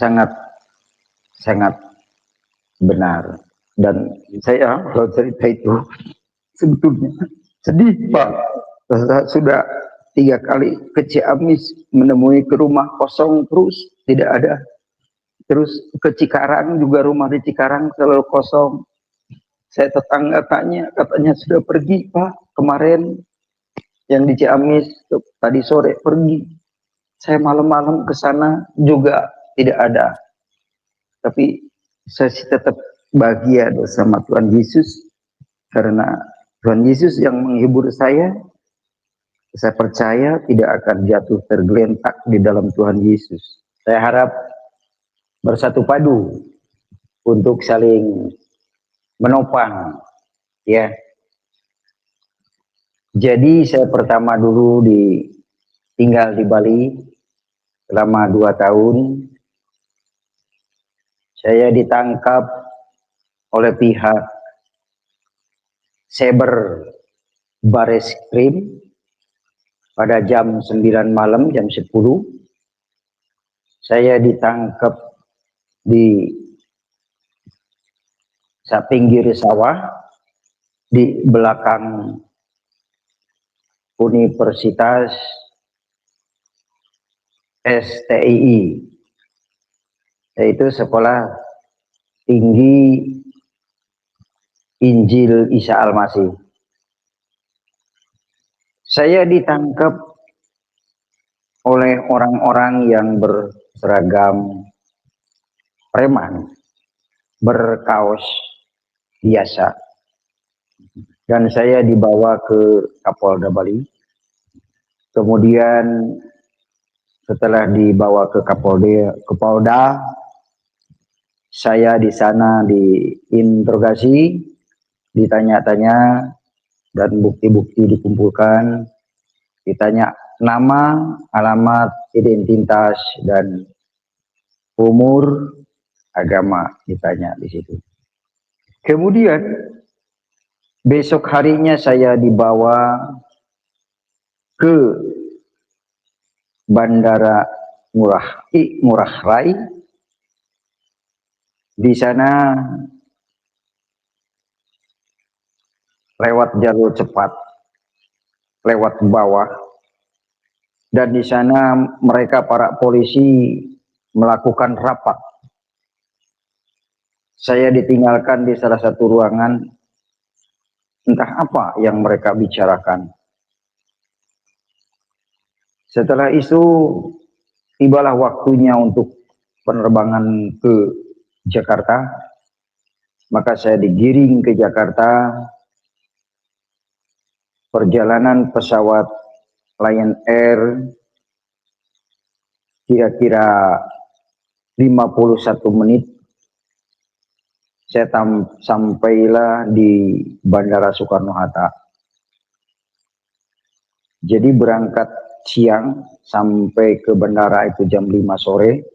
sangat sangat benar. Dan saya kalau cerita itu sebetulnya sedih Pak. Sudah 3 kali ke Ciamis menemui ke rumah kosong terus tidak ada. Terus ke Cikarang juga rumah di Cikarang selalu kosong. Saya tetangga katanya sudah pergi Pak kemarin yang di Ciamis tadi sore pergi. Saya malam-malam ke sana juga tidak ada. Tapi saya sih tetap bahagia bersama Tuhan Yesus karena Tuhan Yesus yang menghibur saya. Saya percaya tidak akan jatuh tergeletak di dalam Tuhan Yesus. Saya harap bersatu padu untuk saling menopang, ya. Jadi saya pertama dulu tinggal di Bali selama 2 tahun. Saya ditangkap oleh pihak Cyber Bareskrim pada jam 9 malam, jam 10. Saya ditangkap di pinggir sawah di belakang Universitas STII, yaitu Sekolah Tinggi Injil Isa Al-Masih. Saya ditangkap oleh orang-orang yang berseragam preman, berkaos biasa, dan saya dibawa ke Kapolda Bali. Kemudian setelah dibawa ke Kapolda, saya di sana diinterogasi, ditanya-tanya, dan bukti-bukti dikumpulkan, ditanya nama, alamat, identitas, dan umur, agama ditanya di situ. Kemudian besok harinya saya dibawa ke Bandara Ngurah Rai. Di sana lewat jalur cepat, lewat bawah, dan di sana mereka para polisi melakukan rapat. Saya ditinggalkan di salah satu ruangan, entah apa yang mereka bicarakan. Setelah itu tibalah waktunya untuk penerbangan ke Jakarta. Maka saya digiring ke Jakarta. Perjalanan pesawat Lion Air kira-kira 51 menit. Saya sampailah di Bandara Soekarno-Hatta. Jadi berangkat siang sampai ke bandara itu jam 5 sore.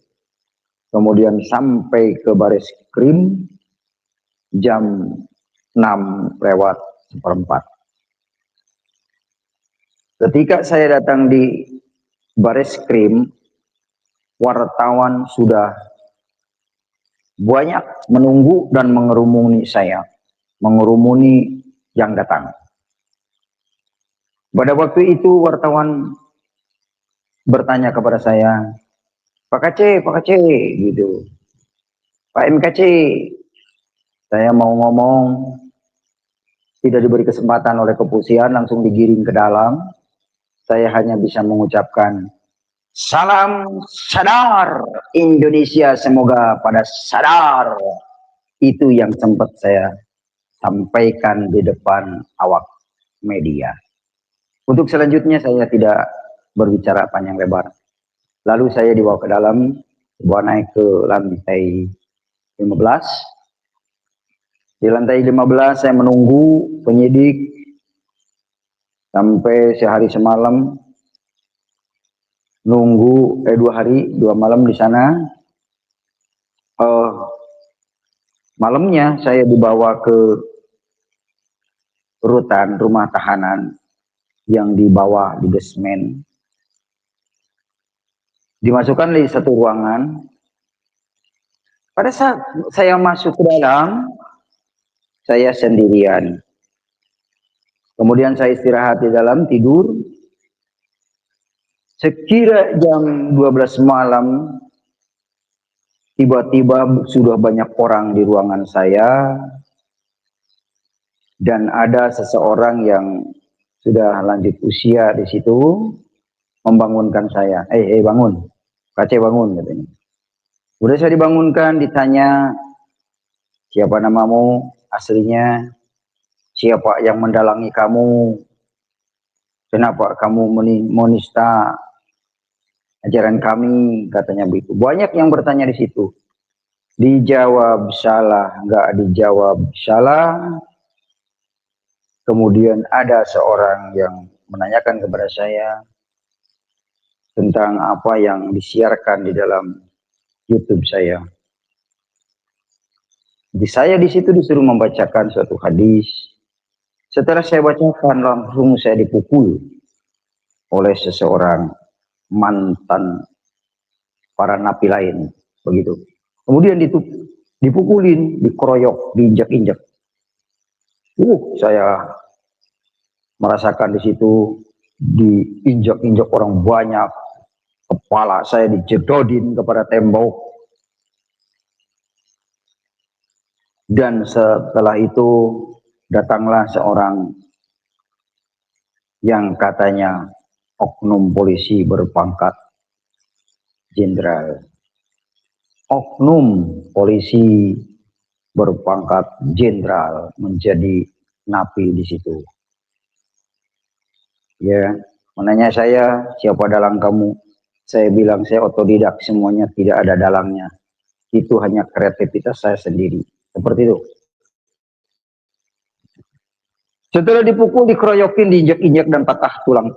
Kemudian sampai ke Bareskrim jam 6:04. Ketika saya datang di Bareskrim, wartawan sudah banyak menunggu dan mengerumuni saya, mengerumuni yang datang. Pada waktu itu wartawan bertanya kepada saya, Pak KC, gitu. Pak MKC, saya mau ngomong, tidak diberi kesempatan oleh kepolisian, langsung digiring ke dalam. Saya hanya bisa mengucapkan, salam sadar Indonesia, semoga pada sadar. Itu yang sempat saya sampaikan di depan awak media. Untuk selanjutnya saya tidak berbicara panjang lebar. Lalu saya dibawa ke dalam, dibawa naik ke lantai 15. Di lantai 15 saya menunggu penyidik sampai sehari semalam, nunggu 2 hari 2 malam di sana. Malamnya saya dibawa ke rutan rumah tahanan yang di bawah di basement. Dimasukkan di satu ruangan. Pada saat saya masuk ke dalam, saya sendirian. Kemudian saya istirahat di dalam, tidur. Sekira jam 12 malam, tiba-tiba sudah banyak orang di ruangan saya, dan ada seseorang yang sudah lanjut usia di situ, membangunkan saya. Bangun, Kaceh bangun, katanya. Udah saya dibangunkan, ditanya, siapa namamu aslinya, siapa yang mendalangi kamu, kenapa kamu menista ajaran kami, katanya begitu. Banyak yang bertanya di situ. Dijawab salah, nggak dijawab salah. Kemudian ada seorang yang menanyakan kepada saya tentang apa yang disiarkan di dalam YouTube saya. Jadi saya di situ disuruh membacakan suatu hadis. Setelah saya bacakan, langsung saya dipukul oleh seseorang mantan para napi lain, begitu. Kemudian dipukulin, dikeroyok, diinjak-injak. Saya merasakan di situ diinjak-injak orang banyak, kepala saya dijedodin kepada tembok. Dan setelah itu datanglah seorang yang katanya oknum polisi berpangkat jenderal. Oknum polisi berpangkat jenderal menjadi napi di situ. Ya, menanya saya, siapa dalang kamu? Saya bilang, saya otodidak, semuanya tidak ada dalangnya. Itu hanya kreativitas saya sendiri. Seperti itu. Setelah dipukul, dikeroyokin, diinjak-injak dan patah tulang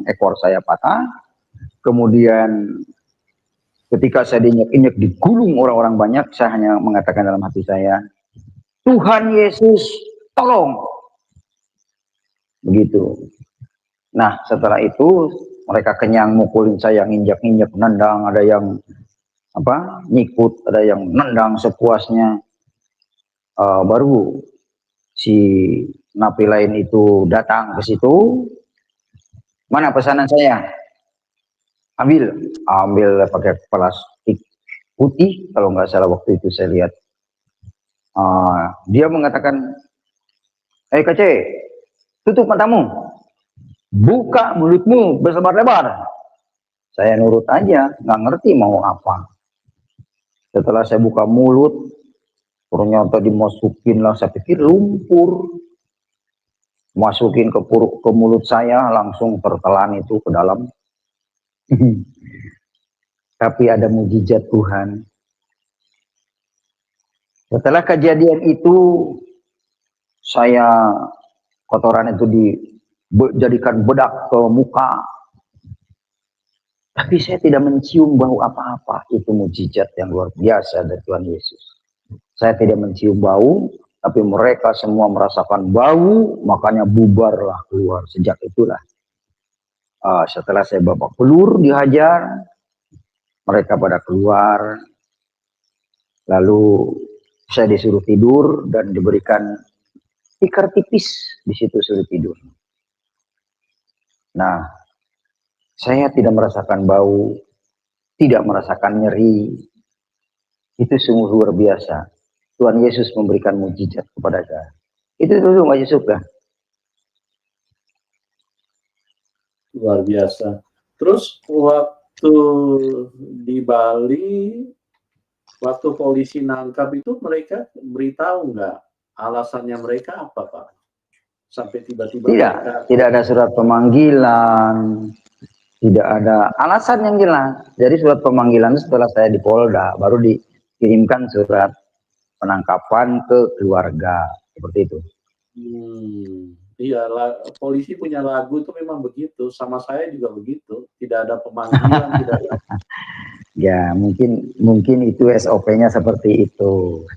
ekor saya patah. Kemudian ketika saya diinjak-injak, digulung orang-orang banyak, saya hanya mengatakan dalam hati saya, Tuhan Yesus, tolong. Begitu. Nah, setelah itu mereka kenyang mukulin saya, injak-injak, nendang, ada yang nyikut, ada yang nendang sepuasnya. Baru si napi lain itu datang ke situ. Mana pesanan saya? Ambil pakai plastik putih, kalau nggak salah waktu itu saya lihat. Dia mengatakan, Kaceh, tutup matamu, buka mulutmu berlebar-lebar. Saya nurut aja, nggak ngerti mau apa. Setelah saya buka mulut, ternyata dimasukin lah, saya pikir lumpur. Masukin ke mulut saya, langsung tertelan itu ke dalam. Tapi ada mujizat Tuhan. Setelah kejadian itu, saya kotoran itu dijadikan bedak ke muka. Tapi saya tidak mencium bau apa-apa. Itu mujizat yang luar biasa dari Tuhan Yesus. Saya tidak mencium bau, tapi mereka semua merasakan bau, makanya bubarlah keluar. Sejak itulah, setelah saya babak belur dihajar, mereka pada keluar, lalu saya disuruh tidur dan diberikan tikar tipis di situ suruh tidur. Nah, saya tidak merasakan bau, tidak merasakan nyeri. Itu sungguh luar biasa. Tuhan Yesus memberikan mujizat kepada saya. Itu dulu Mbak Yusuf ya. Luar biasa. Terus waktu di Bali, waktu polisi nangkap itu mereka beritahu nggak alasannya mereka apa, Pak? Sampai tiba-tiba tidak ada surat pemanggilan, tidak ada alasan yang jelas. Jadi surat pemanggilan setelah saya di Polda baru dikirimkan surat penangkapan ke keluarga, seperti itu. Iya, polisi punya lagu itu memang begitu, sama saya juga begitu, tidak ada pemanggilan, tidak ada. Ya, mungkin itu SOP-nya seperti itu.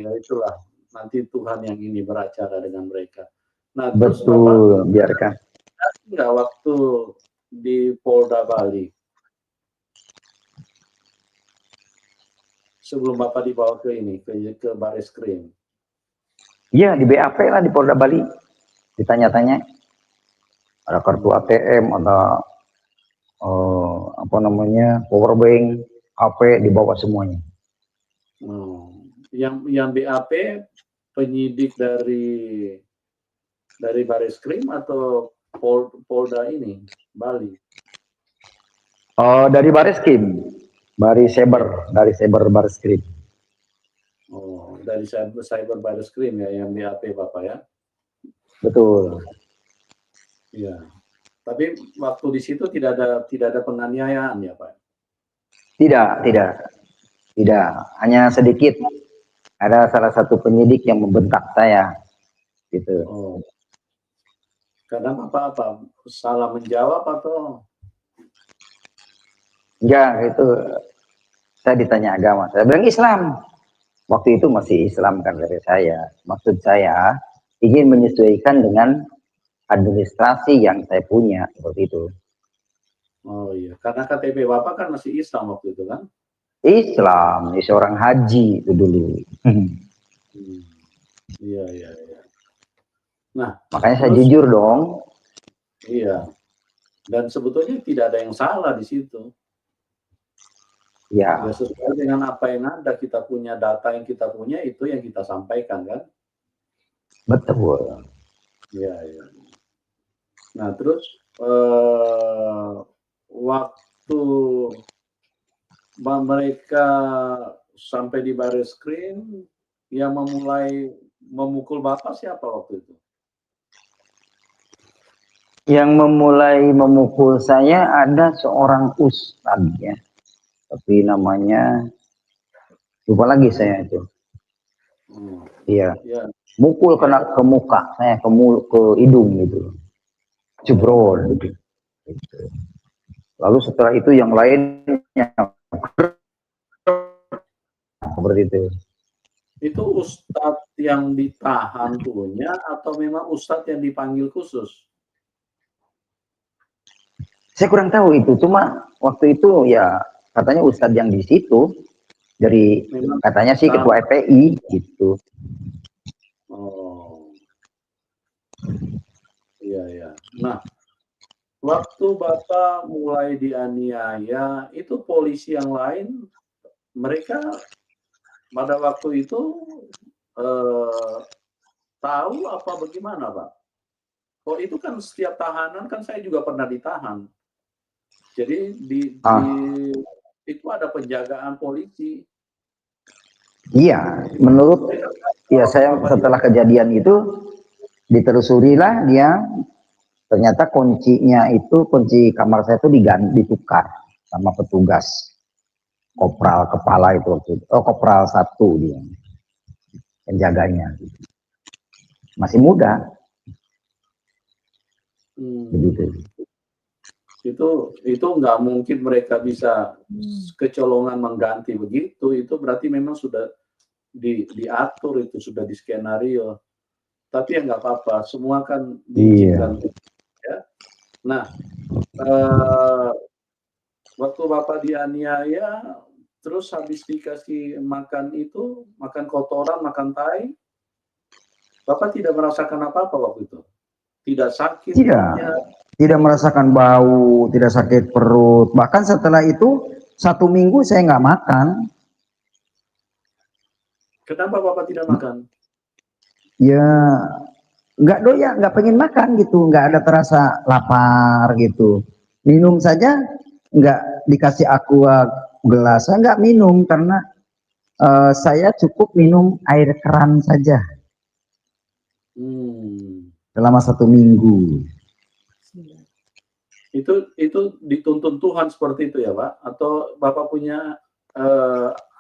Ya itulah, nanti Tuhan yang ini beracara dengan mereka. Nah, betul, terus Bapak, biarkan. nggak waktu di Polda Bali? sebelum Bapak dibawa ke ini, ke Bareskrim? Iya, di BAP lah, di Polda Bali. Ditanya-tanya, ada kartu ATM, ada apa namanya, power bank, HP, dibawa semuanya. Yang BAP penyidik dari Bareskrim atau Polda ini, Bali? Dari Bareskrim, dari Cyber Bareskrim. Oh, dari Cyber Bareskrim ya, yang BAP Bapak ya? Betul. Iya. Tapi waktu di situ tidak ada penganiayaan ya Pak? Tidak. Hanya sedikit. Ada salah satu penyidik yang membentak saya, gitu. Oh. Karena Bapak apa? Salah menjawab atau? Enggak, itu saya ditanya agama. Saya bilang Islam. Waktu itu masih Islam kan dari saya. Maksud saya ingin menyesuaikan dengan administrasi yang saya punya, seperti itu. Oh iya, karena KTP Bapak kan masih Islam waktu itu kan? Islam, seorang haji itu dulu. Iya. Nah, makanya saya terus, jujur dong. Iya. Dan sebetulnya tidak ada yang salah di situ. Ya. Ya sesuai dengan apa yang ada, kita punya data yang kita punya, itu yang kita sampaikan kan? Betul. Iya. Nah terus waktu mereka sampai di Bareskrim, yang memulai memukul Bapak siapa waktu itu? Yang memulai memukul saya ada seorang ustadz ya, tapi namanya lupa lagi saya itu. Iya. Mukul kena ke muka saya, ke hidung gitu. Jebrol gitu. Lalu setelah itu yang lainnya seperti itu. Itu ustadz yang ditahan punya atau memang ustadz yang dipanggil khusus? Saya kurang tahu itu, cuma waktu itu ya katanya ustadz yang di situ dari memang katanya sih ketua FPI gitu. Oh. Iya. Nah, waktu Bapak mulai dianiaya, itu polisi yang lain, mereka pada waktu itu tahu apa bagaimana Pak? Oh itu kan setiap tahanan kan saya juga pernah ditahan. Jadi itu ada penjagaan polisi. Iya, menurut ya saya setelah kejadian itu ditelusurilah dia, ternyata kuncinya itu, kunci kamar saya itu ditukar sama petugas kopral kepala itu waktu itu. Kopral 1 dia penjaganya, masih muda. Begitu. Itu nggak mungkin mereka bisa kecolongan mengganti begitu. Itu berarti memang sudah diatur, itu sudah di skenario. Tapi ya nggak apa-apa, semua kan diizinkan. Ya. Nah, waktu Bapak dianiaya, terus habis dikasih makan itu, makan kotoran, makan tai, Bapak tidak merasakan apa-apa waktu itu? Tidak sakit? Tidak merasakan bau, tidak sakit perut. Bahkan setelah itu 1 minggu saya nggak makan. Kenapa Bapak tidak makan? Ya nggak doyan, nggak pengen makan gitu, nggak ada terasa lapar gitu. Minum saja nggak dikasih aqua gelas, saya nggak minum karena saya cukup minum air keran saja selama 1 minggu. Itu dituntun Tuhan seperti itu ya Pak? Atau Bapak punya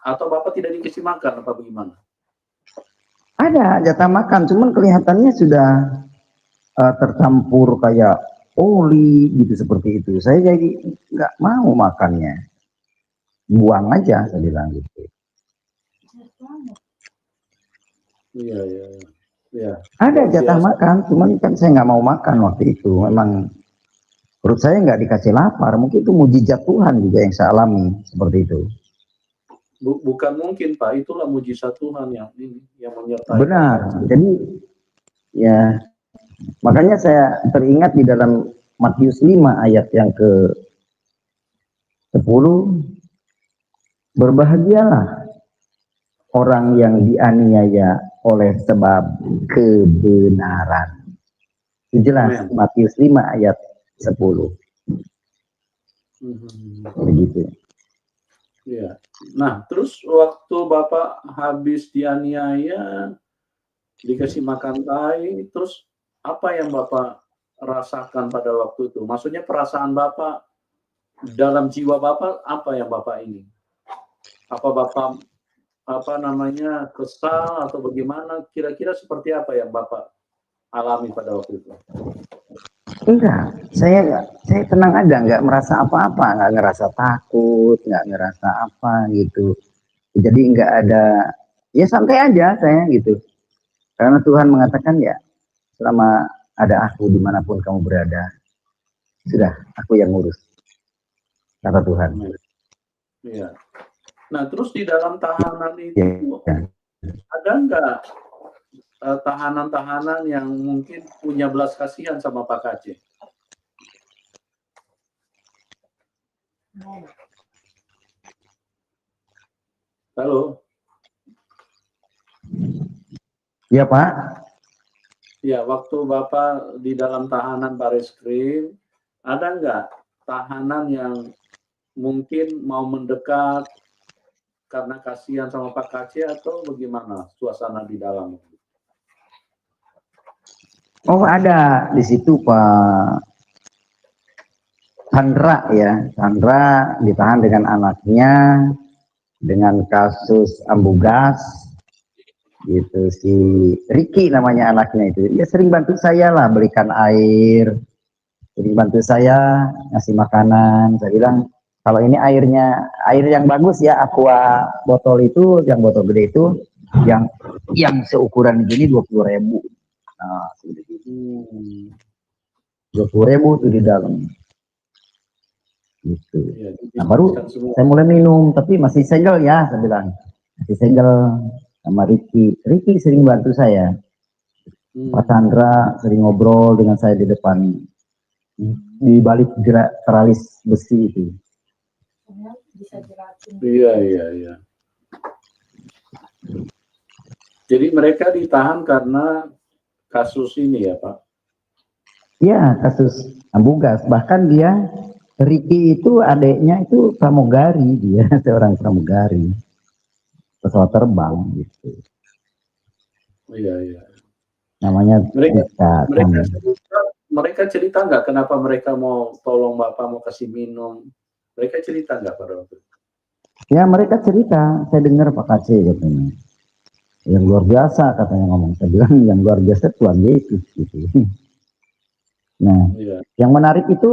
atau Bapak tidak dikasih makan apa bagaimana? Ada jatah makan, cuman kelihatannya sudah tercampur kayak oli gitu, seperti itu. Saya jadi nggak mau makannya, buang aja, saya bilang gitu. Iya. Ada jatah makan, cuman kan saya nggak mau makan waktu itu. Memang perut saya nggak dikasih lapar. Mungkin itu mujizat Tuhan juga yang saya alami seperti itu. Bukan mungkin Pak, itulah mujizat Tuhan yang ini yang menyertai Benar. Pak. Jadi ya makanya saya teringat di dalam Matius 5 ayat yang ke-10, berbahagialah orang yang dianiaya oleh sebab kebenaran. Itu jelas. Amen. Matius 5 ayat 10. Begitu. Ya. Nah, terus waktu Bapak habis dianiaya, dikasih makan tai, terus apa yang Bapak rasakan pada waktu itu? Maksudnya perasaan Bapak dalam jiwa Bapak apa yang Bapak ini? Apa Bapak kesal atau bagaimana? Kira-kira seperti apa yang Bapak alami pada waktu itu? Enggak, saya tenang aja, nggak merasa apa-apa, nggak ngerasa takut, nggak ngerasa apa gitu. Jadi nggak ada, ya santai aja saya gitu. Karena Tuhan mengatakan ya, selama ada aku dimanapun kamu berada, sudah aku yang ngurus, kata Tuhan. Iya. Nah, terus di dalam tahanan itu Ya. ada nggak tahanan-tahanan yang mungkin punya belas kasihan sama Pak Kaceh? Halo? Ya Pak. Ya, waktu Bapak di dalam tahanan Bareskrim, ada nggak tahanan yang mungkin mau mendekat karena kasihan sama Pak Kaceh atau bagaimana suasana di dalam? Oh ada di situ Pak Chandra ya. Chandra ditahan dengan anaknya dengan kasus ambugas gitu. Si Ricky namanya anaknya itu, dia sering bantu saya lah, belikan air, sering bantu saya ngasih makanan. Saya bilang kalau ini air yang bagus ya, aqua botol itu, yang botol gede itu, yang seukuran begini 20.000. Nah, 20.000 tuh di dalam gitu. Nah baru saya mulai minum, tapi masih segel ya, saya bilang masih segel sama Ricky sering bantu saya. Pak Chandra sering ngobrol dengan saya di depan, di balik teralis besi itu. Iya. Jadi mereka ditahan karena kasus ini ya Pak? Iya, kasus ambugas. Bahkan dia, Ricky itu adiknya itu pramugari, dia seorang pramugari pesawat terbang gitu. Iya. Namanya mereka cerita nggak kenapa mereka mau tolong Bapak, mau kasih minum? Mereka cerita nggak pada waktu itu? Ya mereka cerita, saya dengar Pak Kaceh katanya. Yang luar biasa katanya ngomong. Saya bilang yang luar biasa Tuhan Yesus gitu. Nah, yang menarik itu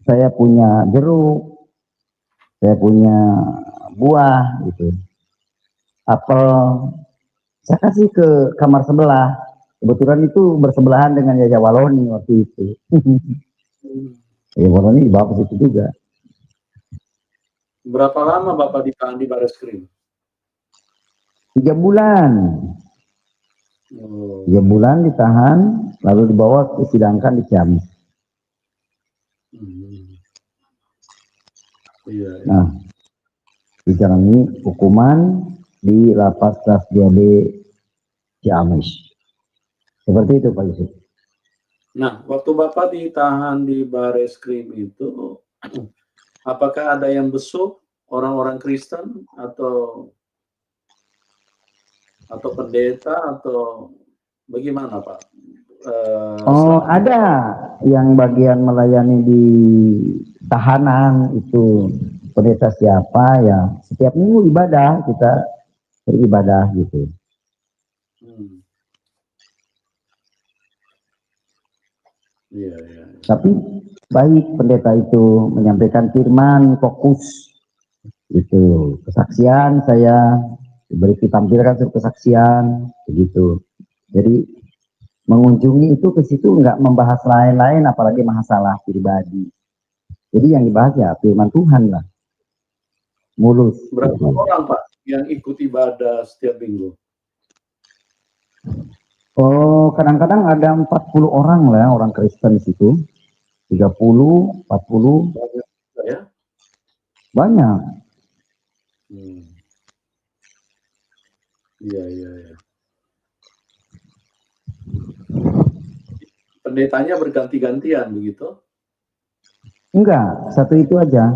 saya punya jeruk, saya punya buah gitu, apel. Saya kasih ke kamar sebelah. Kebetulan itu bersebelahan dengan Yaya Waloni waktu itu. Yaya Waloni dibawa ke situ juga. Berapa lama Bapak ditahan di Bareskrim? 3 bulan. 3 bulan ditahan, lalu dibawa disidangkan di Ciamis. Nah, dijalani hukuman di lapas kelas 2B Ciamis. Seperti itu Pak Yusuf. Nah, waktu Bapak ditahan di Bareskrim itu, apakah ada yang besuk orang-orang Kristen atau pendeta atau bagaimana Pak? Ada yang bagian melayani di tahanan itu, pendeta siapa ya, setiap minggu ibadah, kita beribadah gitu. Tapi baik pendeta itu menyampaikan firman, fokus itu, kesaksian saya diberi ditampilkan kesaksian begitu. Jadi mengunjungi itu ke situ nggak membahas lain-lain, apalagi masalah pribadi. Jadi yang dibahas ya firman Tuhan lah. mulus. Berapa orang Pak yang ikut ibadah setiap minggu? Oh, kadang-kadang ada 40 orang lah orang Kristen di situ. 30, 40, Banyak juga ya? banyak. Iya, iya, iya. Pendetanya berganti-gantian begitu? Enggak, satu itu aja.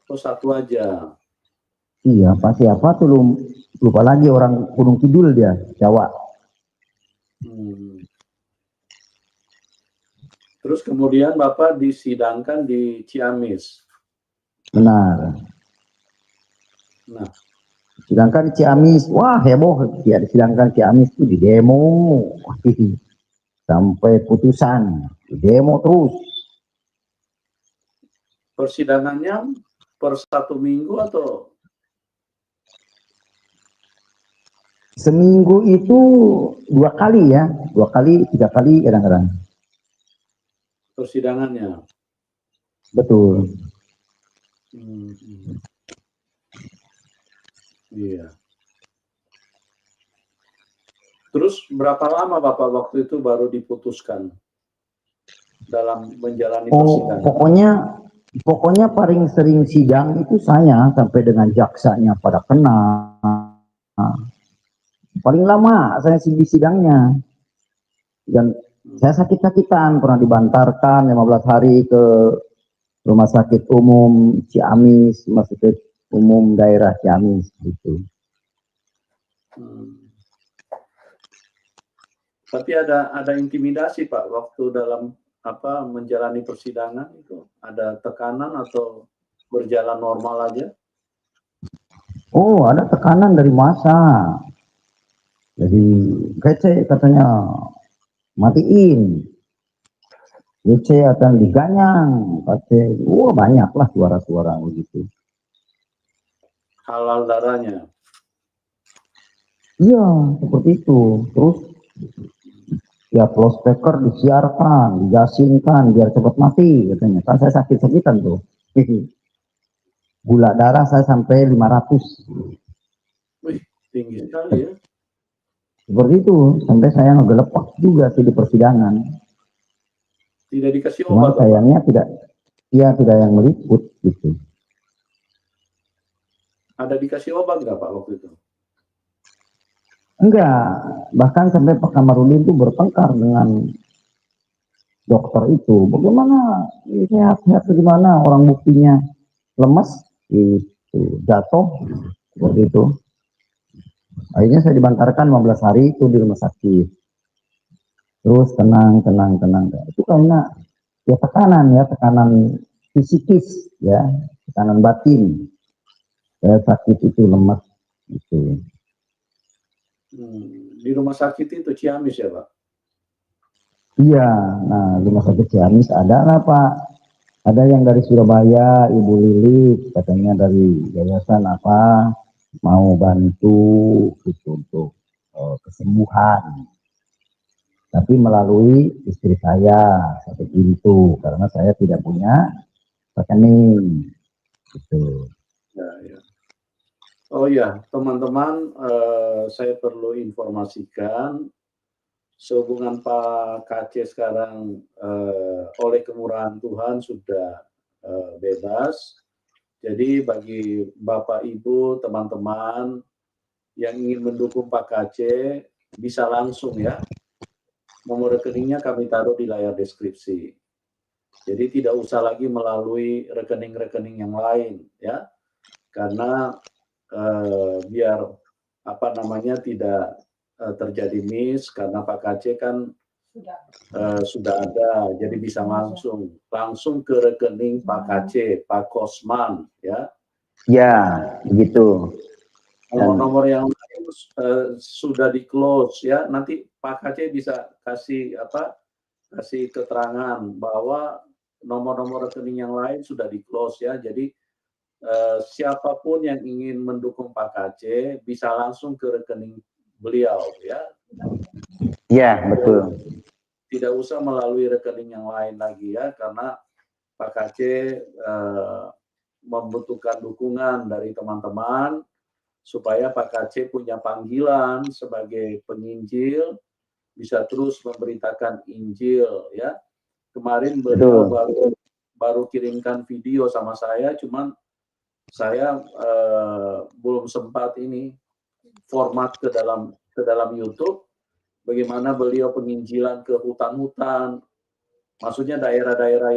Atau satu aja? Iya, pasti apa tuh lupa lagi orang Gunung Kidul dia, Jawa. Terus kemudian Bapak disidangkan di Ciamis. Benar. Nah, Sedangkan Ciamis, wah heboh ya, sedangkan Ciamis itu di demo sampai putusan, di demo terus. persidangannya per 1 minggu atau? Seminggu itu 2 kali ya, 2 kali, 3 kali kadang-kadang. Persidangannya? Betul. Iya. Terus berapa lama Bapak waktu itu baru diputuskan dalam menjalani persidangan? Pokoknya paling sering sidang itu saya sampai dengan jaksanya pada kena. Paling lama saya di sidangnya. Dan saya sakit-sakitan, pernah dibantarkan 15 hari ke Rumah Sakit Umum Ciamis, Rumah Sakit Umum Daerah Ciamis gitu. Tapi ada intimidasi Pak waktu dalam menjalani persidangan itu, ada tekanan atau berjalan normal aja? Oh, ada tekanan dari massa. Jadi kece katanya matiin, kece akan diganyang, kece, banyak lah suara-suara begitu. Halal darahnya? Iya, seperti itu. Terus ya loudspeaker disiarkan, digasinkan biar cepat mati katanya. Kan saya sakit-sakitan tuh. Gula darah saya sampai 500. Wih, tinggi sekali ya. Seperti itu, sampai saya ngegelepak juga sih di persidangan. Tidak dikasih Cuma obat? sayangnya tidak yang meliput gitu. Ada dikasih obat nggak Pak waktu itu? Enggak, bahkan sampai Pak Kamarudin itu bertengkar dengan dokter itu. Bagaimana sehat-sehat gimana orang buktinya lemas itu jatuh seperti itu. Akhirnya saya dibantarkan 15 hari itu di rumah sakit. Terus tenang. Itu karena ya tekanan fisikis ya, tekanan batin. Saya sakit itu lemas itu. Di rumah sakit itu Ciamis ya Pak? Iya, nah rumah sakit Ciamis ada lah Pak. Ada yang dari Surabaya, Ibu Lilis, katanya dari yayasan apa, mau bantu gitu untuk kesembuhan. Tapi melalui istri saya satu pintu, karena saya tidak punya rekening. Gitu. Ya. Oh ya, teman-teman, saya perlu informasikan sehubungan Pak KC sekarang oleh kemurahan Tuhan sudah bebas. Jadi bagi Bapak Ibu, teman-teman yang ingin mendukung Pak KC bisa langsung ya. Nomor rekeningnya kami taruh di layar deskripsi. Jadi tidak usah lagi melalui rekening-rekening yang lain ya. Karena biar tidak terjadi miss, karena Pak KC kan sudah ada, jadi bisa langsung ke rekening Pak KC, Pak Kosman ya. Ya, begitu. Nomor-nomor yang lain sudah di close ya. Nanti Pak KC bisa kasih keterangan bahwa nomor-nomor rekening yang lain sudah di close ya. Jadi siapapun yang ingin mendukung Pak KC bisa langsung ke rekening beliau ya. Iya, betul. Tidak usah melalui rekening yang lain lagi ya, karena Pak KC membutuhkan dukungan dari teman-teman supaya Pak KC punya panggilan sebagai penginjil, bisa terus memberitakan Injil ya. Kemarin beliau baru kirimkan video sama saya, cuman saya belum sempat ini format ke dalam YouTube. Bagaimana beliau penginjilan ke hutan-hutan, maksudnya daerah-daerah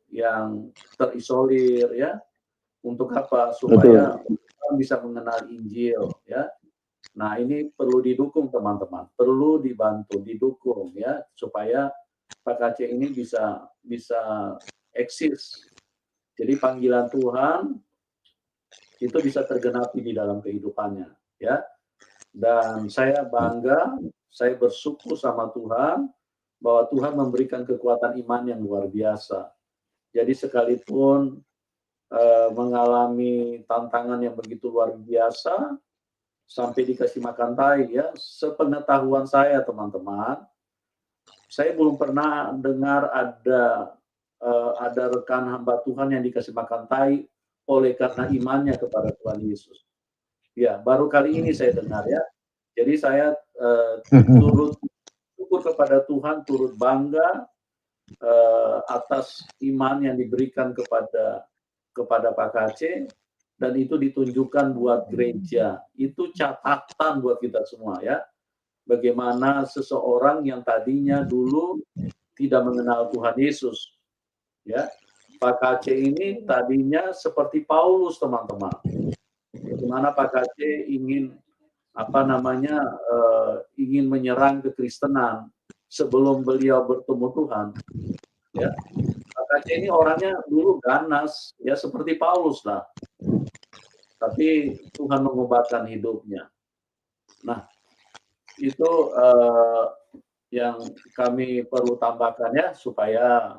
yang terisolir ya. Untuk apa? Supaya orang bisa mengenal Injil ya. Nah, ini perlu didukung teman-teman, perlu dibantu, didukung ya, supaya Pak KC ini bisa eksis. Jadi panggilan Tuhan itu bisa tergenapi di dalam kehidupannya ya. Dan saya bangga, saya bersyukur sama Tuhan bahwa Tuhan memberikan kekuatan iman yang luar biasa. Jadi sekalipun mengalami tantangan yang begitu luar biasa, sampai dikasih makan tai ya, sepengetahuan saya teman-teman, saya belum pernah dengar ada rekan hamba Tuhan yang dikasih makan tai oleh karena imannya kepada Tuhan Yesus. Ya, baru kali ini saya dengar ya. Jadi saya turut syukur kepada Tuhan, turut bangga atas iman yang diberikan kepada Pak KC, dan itu ditunjukkan buat gereja. Itu catatan buat kita semua ya. Bagaimana seseorang yang tadinya dulu tidak mengenal Tuhan Yesus ya. Pak KC ini tadinya seperti Paulus teman-teman. Bagaimana Pak KC ingin ingin menyerang kekristenan sebelum beliau bertemu Tuhan ya. Pak KC ini orangnya dulu ganas ya, seperti Paulus lah, tapi Tuhan mengubahkan hidupnya. Nah, itu yang kami perlu tambahkan ya, supaya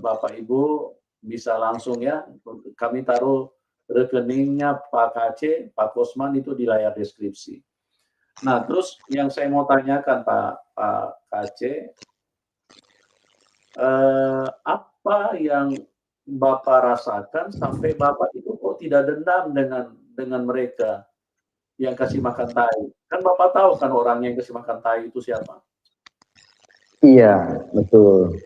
Bapak Ibu bisa langsung ya, kami taruh rekeningnya Pak KC, Pak Kosman itu di layar deskripsi. Nah, terus yang saya mau tanyakan Pak KC, apa yang Bapak rasakan sampai Bapak itu kok tidak dendam dengan mereka yang kasih makan tai? Kan Bapak tahu kan orang yang kasih makan tai itu siapa? Iya, betul.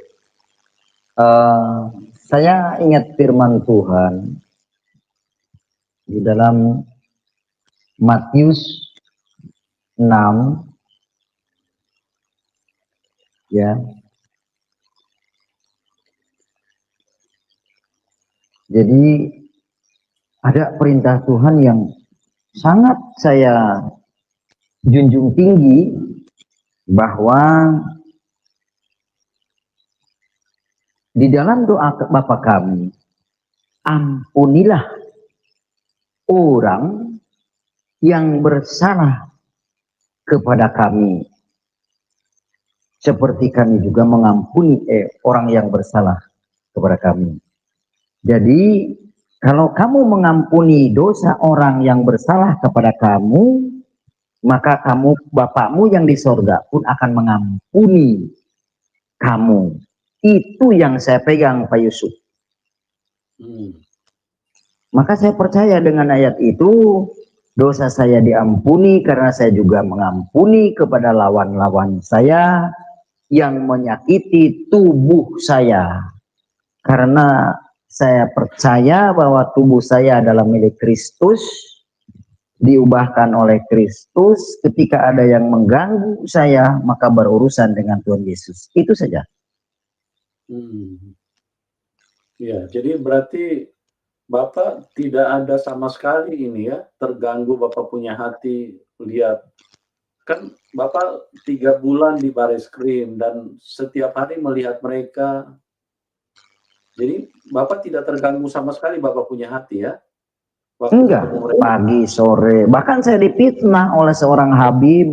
Saya ingat firman Tuhan di dalam Matius 6 ya. Jadi ada perintah Tuhan yang sangat saya junjung tinggi, bahwa di dalam doa Bapa kami, ampunilah orang yang bersalah kepada kami, seperti kami juga mengampuni orang yang bersalah kepada kami. Jadi kalau kamu mengampuni dosa orang yang bersalah kepada kamu, maka kamu, Bapakmu yang di sorga pun akan mengampuni kamu. Itu yang saya pegang, Pak Yusuf. Maka saya percaya dengan ayat itu, dosa saya diampuni karena saya juga mengampuni kepada lawan-lawan saya yang menyakiti tubuh saya. Karena saya percaya bahwa tubuh saya adalah milik Kristus, diubahkan oleh Kristus. Ketika ada yang mengganggu saya, maka berurusan dengan Tuhan Yesus. Itu saja. Ya, jadi berarti Bapak tidak ada sama sekali ini ya, terganggu Bapak punya hati lihat. Kan Bapak 3 bulan di Bareskrim dan setiap hari melihat mereka. Jadi Bapak tidak terganggu sama sekali, Bapak punya hati ya? Enggak, pagi, sore. Bahkan saya difitnah oleh seorang Habib,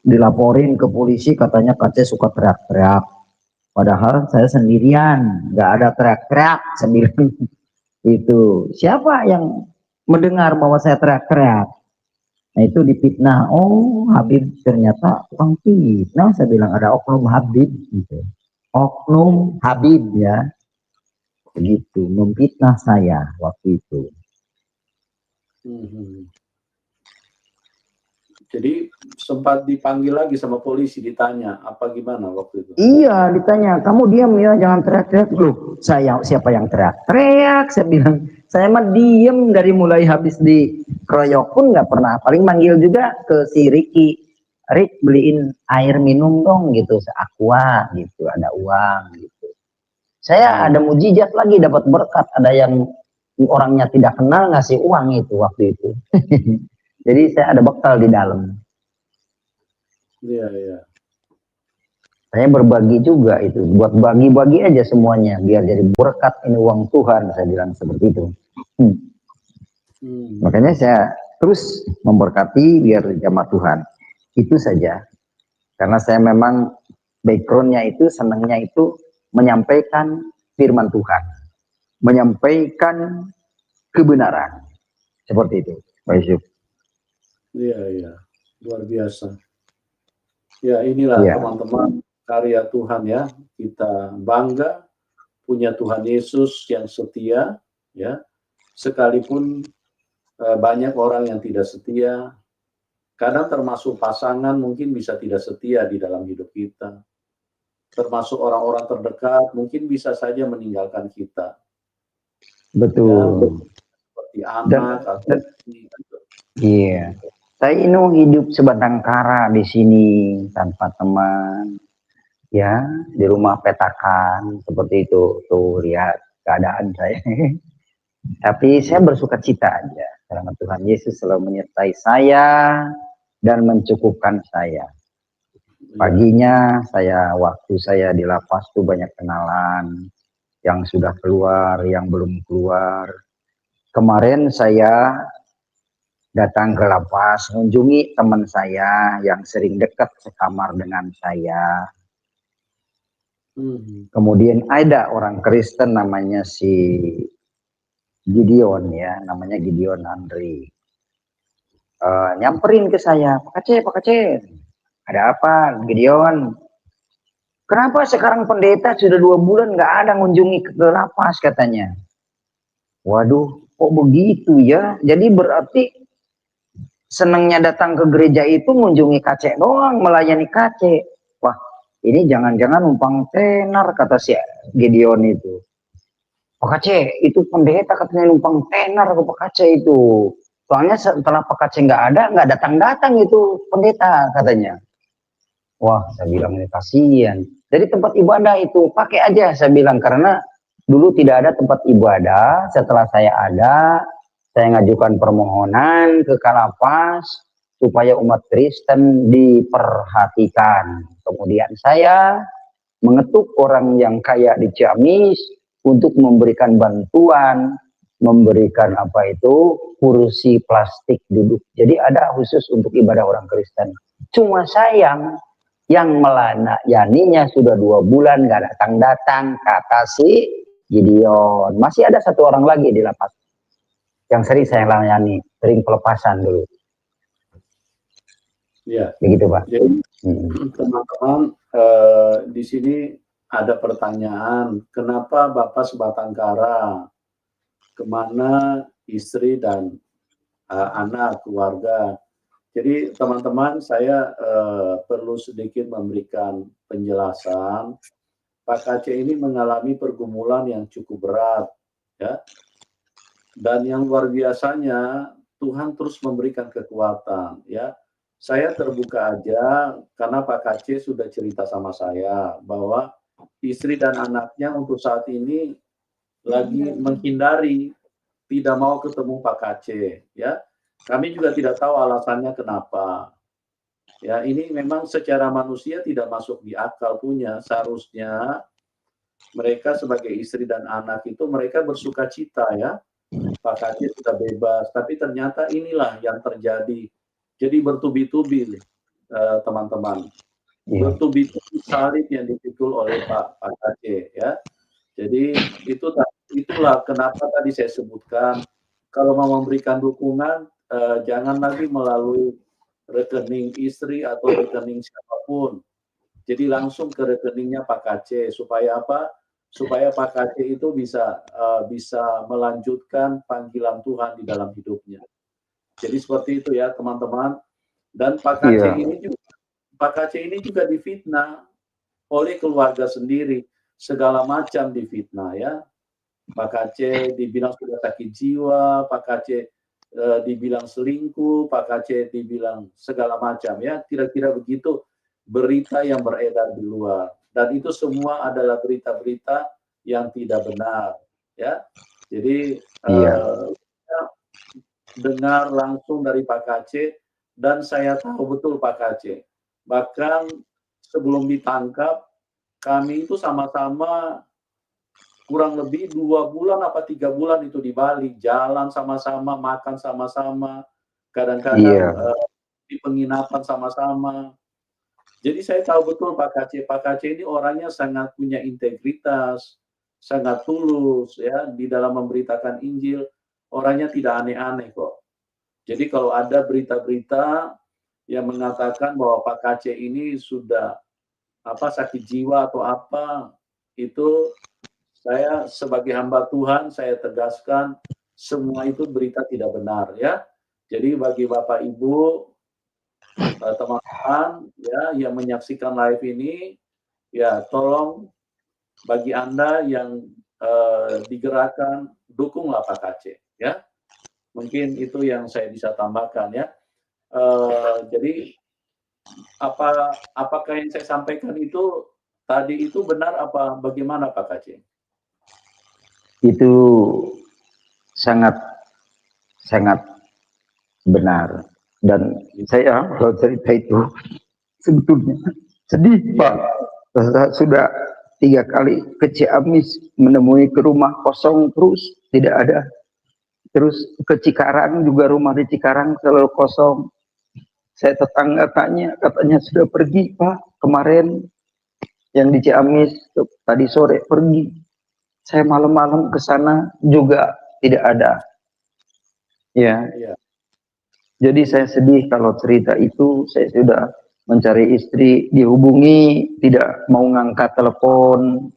dilaporin ke polisi, katanya KC suka teriak-teriak. Padahal saya sendirian, nggak ada teriak-teriak sendirian. Itu siapa yang mendengar bahwa saya teriak-teriak? Nah, itu difitnah. Oh, Habib ternyata orang fitnah. Saya bilang ada oknum Habib gitu. Oknum Habib ya. begitu, memfitnah saya waktu itu. Jadi sempat dipanggil lagi sama polisi, ditanya apa gimana waktu itu? Iya, ditanya, kamu diam ya, jangan teriak-teriak. Loh, saya siapa yang teriak-teriak? Saya bilang, saya mah diem dari mulai habis dikeroyok pun nggak pernah. Paling manggil juga ke si Ricky, Rick beliin air minum dong gitu, seaqua gitu, ada uang gitu. Saya ada mujizat lagi, dapat berkat, ada yang orangnya tidak kenal ngasih uang itu waktu itu. Jadi saya ada bekal di dalam. Iya, iya. Saya berbagi juga itu, buat bagi-bagi aja semuanya, biar jadi berkat ini uang Tuhan, saya bilang seperti itu. Makanya saya terus memberkati biar jamaah Tuhan. Itu saja. Karena saya memang backgroundnya itu, senangnya itu menyampaikan firman Tuhan. Menyampaikan kebenaran. Seperti itu, Pak Yusuf. Iya, iya. Luar biasa. Ya, inilah Ya. teman-teman karya Tuhan ya. Kita bangga punya Tuhan Yesus yang setia ya. Sekalipun banyak orang yang tidak setia, kadang termasuk pasangan mungkin bisa tidak setia di dalam hidup kita. Termasuk orang-orang terdekat mungkin bisa saja meninggalkan kita. Betul. Ya, seperti anak atau iya. Saya ini hidup sebatang kara di sini tanpa teman. Ya, di rumah petakan seperti itu. Tuh lihat keadaan saya. Tapi saya bersuka cita aja karena Tuhan Yesus selalu menyertai saya dan mencukupkan saya. Paginya waktu saya di lapas tuh banyak kenalan yang sudah keluar, yang belum keluar. Kemarin saya datang ke lapas, mengunjungi teman saya yang sering dekat sekamar dengan saya. Kemudian ada orang Kristen namanya si Gideon ya, namanya Gideon Andri. Nyamperin ke saya, Pak Kaceh, ada apa Gideon? Kenapa sekarang pendeta sudah 2 bulan nggak ada ngunjungi ke lapas katanya. Waduh, kok begitu ya? Jadi berarti senangnya datang ke gereja itu mengunjungi Kaceh doang, melayani Kaceh. Wah, ini jangan-jangan numpang tenar kata si Gideon itu. Pak Kaceh, itu pendeta katanya numpang tenar ke Pak Kaceh itu. Soalnya setelah Pak Kaceh nggak datang-datang itu pendeta katanya. Wah, saya bilang ini kasihan. Jadi tempat ibadah itu pakai aja saya bilang karena dulu tidak ada tempat ibadah. Setelah saya ngajukan permohonan ke Kalapas supaya umat Kristen diperhatikan. Kemudian saya mengetuk orang yang kaya di Ciamis untuk memberikan bantuan, memberikan kursi plastik duduk. Jadi ada khusus untuk ibadah orang Kristen. Cuma sayang yang melayaninya sudah 2 bulan gak datang-datang, kata si Gideon. Masih ada 1 orang lagi di lapas yang sering saya layani, sering pelepasan dulu. Ya, begitu Pak. Jadi teman-teman di sini ada pertanyaan, kenapa Bapak sebatang kara, kemana istri dan anak, keluarga? Jadi teman-teman saya perlu sedikit memberikan penjelasan. Pak Kaceh ini mengalami pergumulan yang cukup berat, ya. Dan yang luar biasanya Tuhan terus memberikan kekuatan, ya. Saya terbuka aja karena Pak Kaceh sudah cerita sama saya bahwa istri dan anaknya untuk saat ini lagi menghindari, tidak mau ketemu Pak Kaceh, ya. Kami juga tidak tahu alasannya kenapa. Ya, ini memang secara manusia tidak masuk di akal punya. Seharusnya mereka sebagai istri dan anak itu mereka bersuka cita ya. Pak Kaceh sudah bebas, tapi ternyata inilah yang terjadi. Jadi bertubi-tubi teman-teman. Bertubi-tubi salib yang dipikul oleh Pak Kaceh ya. Jadi itulah kenapa tadi saya sebutkan kalau mau memberikan dukungan jangan lagi melalui rekening istri atau rekening siapapun. Jadi langsung ke rekeningnya Pak Kaceh supaya apa? supaya Pak Kacek itu bisa melanjutkan panggilan Tuhan di dalam hidupnya. Jadi seperti itu ya teman-teman. Dan Iya, Pak Kacek ini juga difitnah oleh keluarga sendiri, segala macam difitnah ya. Pak Kacek dibilang sudah sakit jiwa, Pak Kacek dibilang selingkuh, Pak Kacek dibilang segala macam ya, kira-kira begitu berita yang beredar di luar. Dan itu semua adalah berita-berita yang tidak benar ya. Jadi iya, saya dengar langsung dari Pak Kacek dan saya tahu betul Pak Kacek. Bahkan sebelum ditangkap, kami itu sama-sama kurang lebih 2 bulan apa 3 bulan itu di Bali, jalan sama-sama, makan sama-sama, kadang-kadang, iya, di penginapan sama-sama. Jadi saya tahu betul Pak Kacek. Pak Kacek ini orangnya sangat punya integritas, sangat tulus ya di dalam memberitakan Injil, orangnya tidak aneh-aneh kok. Jadi kalau ada berita-berita yang mengatakan bahwa Pak Kacek ini sudah sakit jiwa atau apa, itu saya sebagai hamba Tuhan, saya tegaskan semua itu berita tidak benar ya. Jadi bagi Bapak Ibu, teman-teman ya yang menyaksikan live ini, ya tolong bagi Anda yang digerakkan, dukunglah Pak Kacek ya. Mungkin itu yang saya bisa tambahkan ya. Jadi apakah yang saya sampaikan itu tadi itu benar apa bagaimana Pak Kacek? itu sangat sangat benar. Dan saya kalau cerita itu sebetulnya sedih Pak. Sudah 3 kali ke Ciamis menemui ke rumah kosong terus tidak ada. Terus ke Cikarang juga rumah di Cikarang selalu kosong. Saya tetangga katanya sudah pergi Pak kemarin yang di Ciamis tadi sore pergi. Saya malam-malam ke sana juga tidak ada. Ya, Iya, jadi saya sedih kalau cerita itu. Saya sudah mencari istri, dihubungi tidak mau ngangkat telepon.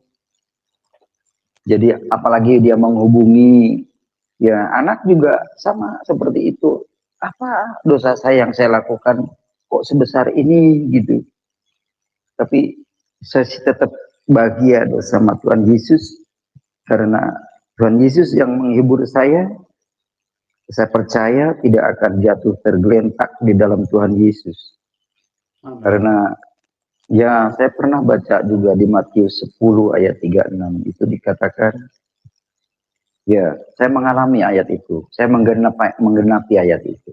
Jadi apalagi dia menghubungi, ya anak juga sama seperti itu. Apa dosa saya yang saya lakukan kok sebesar ini gitu. Tapi saya sih tetap bahagia sama Tuhan Yesus karena Tuhan Yesus yang menghibur saya. Saya percaya tidak akan jatuh tergeletak di dalam Tuhan Yesus. amin. Karena ya saya pernah baca juga di Matius 10 ayat 36 itu dikatakan, ya saya mengalami ayat itu, saya menggenapi ayat itu.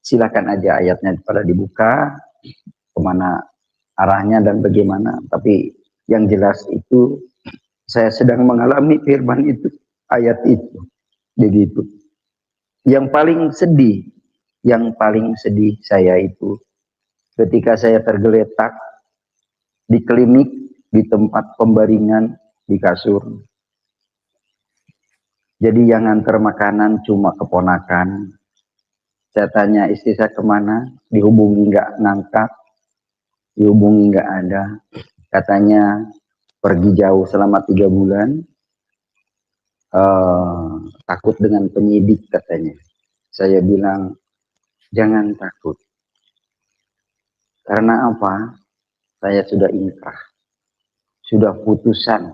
Silakan aja ayatnya pada dibuka, kemana arahnya dan bagaimana. Tapi yang jelas itu saya sedang mengalami firman itu, ayat itu. Begitu. Yang paling sedih saya itu ketika saya tergeletak di klinik, di tempat pembaringan, di kasur. Jadi yang nganter makanan cuma keponakan. Saya tanya istri saya kemana, dihubungi nggak ngangkat, dihubungi nggak ada. Katanya pergi jauh selama 3 bulan, takut dengan penyidik katanya. Saya bilang, jangan takut. Karena apa? Saya sudah inkrah, sudah putusan.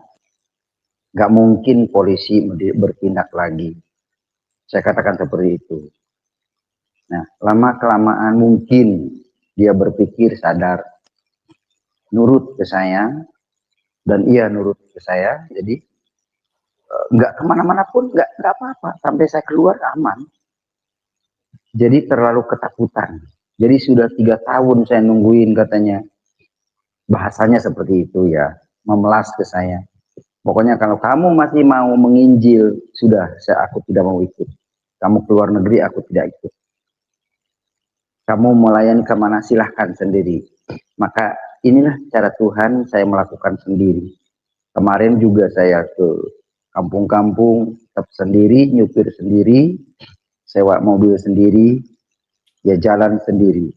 Gak mungkin polisi bertindak lagi. Saya katakan seperti itu. Nah, lama-kelamaan mungkin dia berpikir sadar, nurut ke saya, dan ia nurut ke saya. Jadi nggak kemana-mana pun, nggak apa-apa. Sampai saya keluar aman. Jadi terlalu ketakutan. Jadi sudah 3 tahun saya nungguin katanya. Bahasanya seperti itu ya, memelas ke saya. Pokoknya kalau kamu masih mau menginjil, sudah, aku tidak mau ikut. Kamu keluar negeri, aku tidak ikut. Kamu melayani kemana, silahkan sendiri. Maka inilah cara Tuhan saya melakukan sendiri. Kemarin juga saya ke kampung-kampung, tetap sendiri, nyupir sendiri, sewa mobil sendiri, ya jalan sendiri.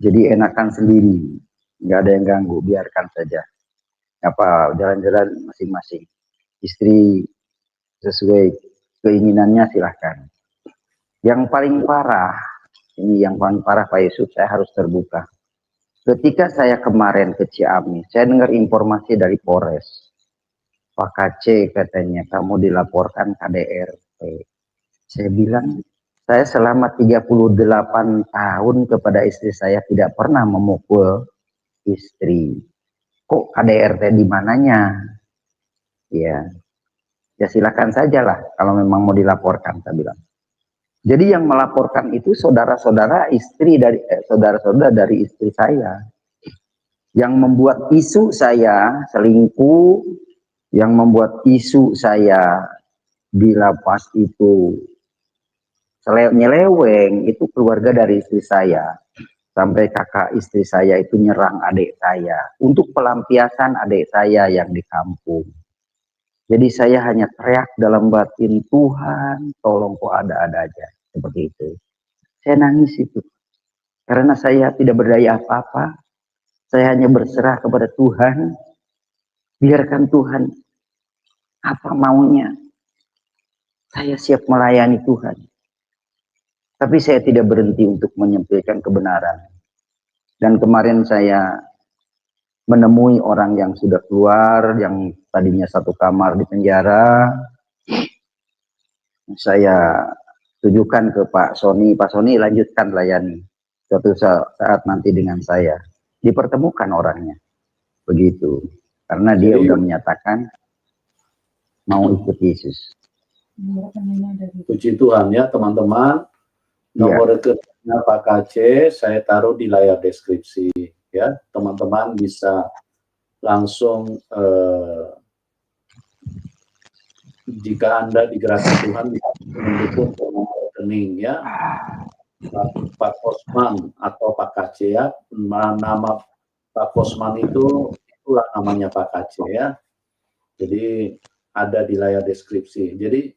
Jadi enakan sendiri, nggak ada yang ganggu, biarkan saja. Apa jalan-jalan masing-masing. istri sesuai keinginannya silahkan. Yang paling parah, ini yang paling parah Pak Yusuf, saya harus terbuka. Ketika saya kemarin ke Ciamis, saya dengar informasi dari Polres. Pak KC katanya, kamu dilaporkan KDRT. Saya bilang, saya selama 38 tahun kepada istri saya tidak pernah memukul istri. Kok KDRT di mananya? Ya, ya silakan sajalah kalau memang mau dilaporkan, saya bilang. Jadi yang melaporkan itu saudara-saudara istri dari saudara-saudara dari istri saya. Yang membuat isu saya selingkuh, yang membuat isu saya bila pas itu nyeleweng, itu keluarga dari istri saya. Sampai kakak istri saya itu nyerang adik saya untuk pelampiasan adik saya yang di kampung. Jadi saya hanya teriak dalam batin, Tuhan tolong kok ada-ada aja. Seperti itu. Saya nangis itu. Karena saya tidak berdaya apa-apa. Saya hanya berserah kepada Tuhan. Biarkan Tuhan apa maunya. Saya siap melayani Tuhan. Tapi saya tidak berhenti untuk menyampaikan kebenaran. Dan kemarin saya menemui orang yang sudah keluar, yang tadinya satu kamar di penjara. Saya tujukan ke Pak Sony lanjutkan layani. Suatu saat nanti dengan saya. Dipertemukan orangnya. Begitu. Karena dia udah menyatakan mau ikut Yesus. Puji Tuhan ya teman-teman. Nomor rekeningnya Pak KC saya taruh di layar deskripsi ya. Teman-teman bisa langsung jika Anda digerakkan Tuhan mendukung nomor rekening ya. Pak Kosman atau Pak KC ya. Nama Pak Kosman itulah namanya Pak KC ya. Jadi ada di layar deskripsi. Jadi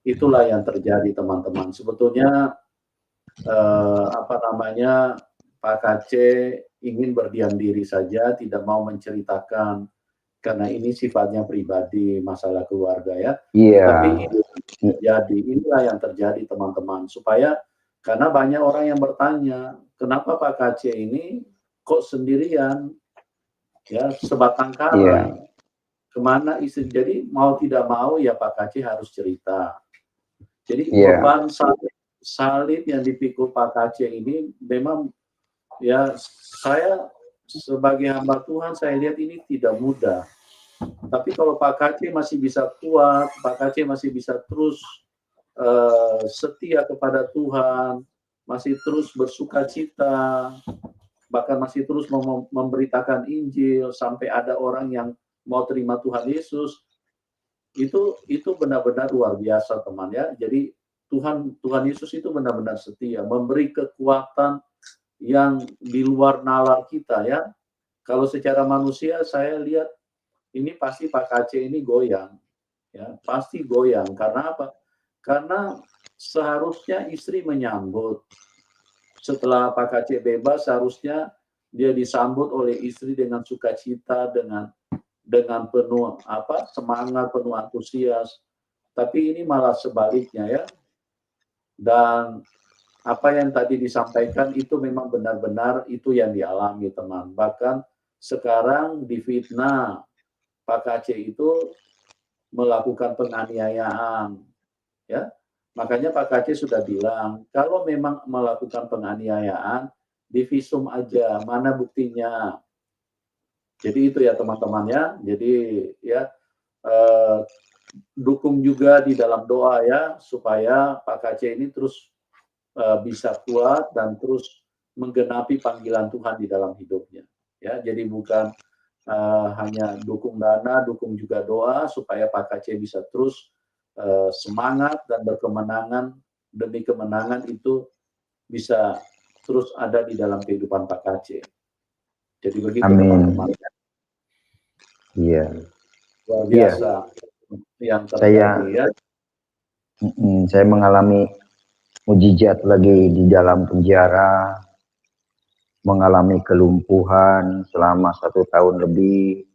itulah yang terjadi teman-teman. Sebetulnya Pak KC ingin berdiam diri saja, tidak mau menceritakan karena ini sifatnya pribadi, masalah keluarga ya. Iya. Tapi inilah yang terjadi teman-teman. Karena banyak orang yang bertanya, kenapa Pak KC ini kok sendirian, ya sebatang kara, kemana istri? Jadi mau tidak mau ya Pak KC harus cerita. Jadi beban salib yang dipikul Pak KC ini memang ya saya sebagai hamba Tuhan saya lihat ini tidak mudah. Tapi kalau Pak KC masih bisa kuat, Pak KC masih bisa terus setia kepada Tuhan, masih terus bersukacita, bahkan masih terus memberitakan Injil sampai ada orang yang mau terima Tuhan Yesus, itu benar-benar luar biasa teman ya. Jadi Tuhan Yesus itu benar-benar setia, memberi kekuatan yang di luar nalar kita ya. Kalau secara manusia saya lihat ini pasti Pak KC ini goyang, ya pasti goyang. Karena apa? Karena seharusnya istri menyambut. Setelah Pak KC bebas, seharusnya dia disambut oleh istri dengan sukacita, dengan penuh semangat, penuh antusias. Tapi ini malah sebaliknya ya. Dan apa yang tadi disampaikan itu memang benar-benar itu yang dialami teman. Bahkan sekarang difitnah Pak KC itu melakukan penganiayaan ya. Makanya Pak KC sudah bilang kalau memang melakukan penganiayaan divisum aja, mana buktinya. Jadi itu ya teman-teman ya. Jadi ya dukung juga di dalam doa ya supaya Pak KC ini terus bisa kuat dan terus menggenapi panggilan Tuhan di dalam hidupnya ya. Jadi bukan hanya dukung dana, dukung juga doa supaya Pak KC bisa terus semangat dan berkemenangan demi kemenangan itu bisa terus ada di dalam kehidupan Pak KC. Jadi begitu teman-teman. Iya. Luar biasa yang terjadi ya. Saya mengalami mujizat lagi di dalam penjara, mengalami kelumpuhan selama 1 tahun lebih.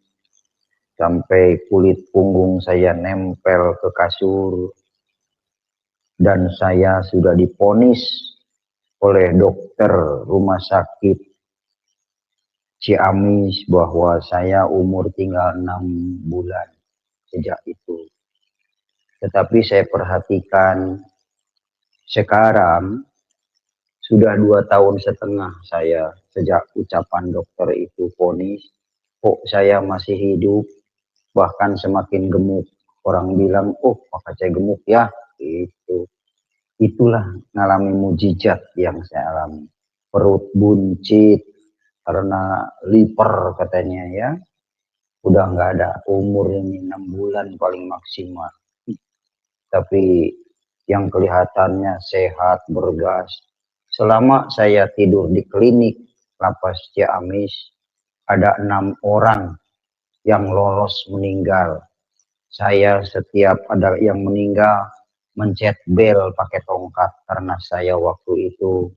sampai kulit punggung saya nempel ke kasur, dan saya sudah diponis oleh dokter rumah sakit Ciamis bahwa saya umur tinggal 6 bulan sejak itu. Tetapi saya perhatikan sekarang sudah 2 tahun setengah saya sejak ucapan dokter itu ponis, kok saya masih hidup, bahkan semakin gemuk. Orang bilang, oh maka saya gemuk ya, itu. Itulah ngalami mujizat yang saya alami. Perut buncit karena liver katanya ya. Udah nggak ada, umur ini 6 bulan paling maksimal. Tapi yang kelihatannya sehat, bergas. Selama saya tidur di klinik Lapas Ciamis, ada 6 orang yang lolos meninggal. Saya setiap ada yang meninggal mencet bel pakai tongkat karena saya waktu itu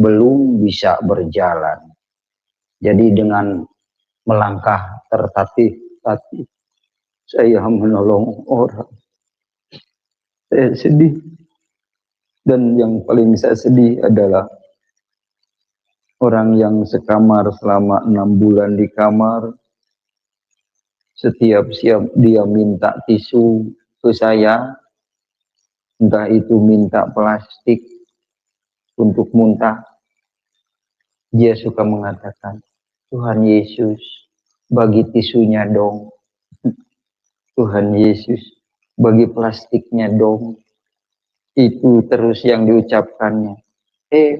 belum bisa berjalan. Jadi dengan melangkah tertatih-tatih saya menolong orang. Saya sedih, dan yang paling saya sedih adalah orang yang sekamar selama 6 bulan di kamar. Setiap siap dia minta tisu ke saya, entah itu minta plastik untuk muntah, dia suka mengatakan, Tuhan Yesus, bagi tisunya dong. Tuhan Yesus, bagi plastiknya dong. Itu terus yang diucapkannya.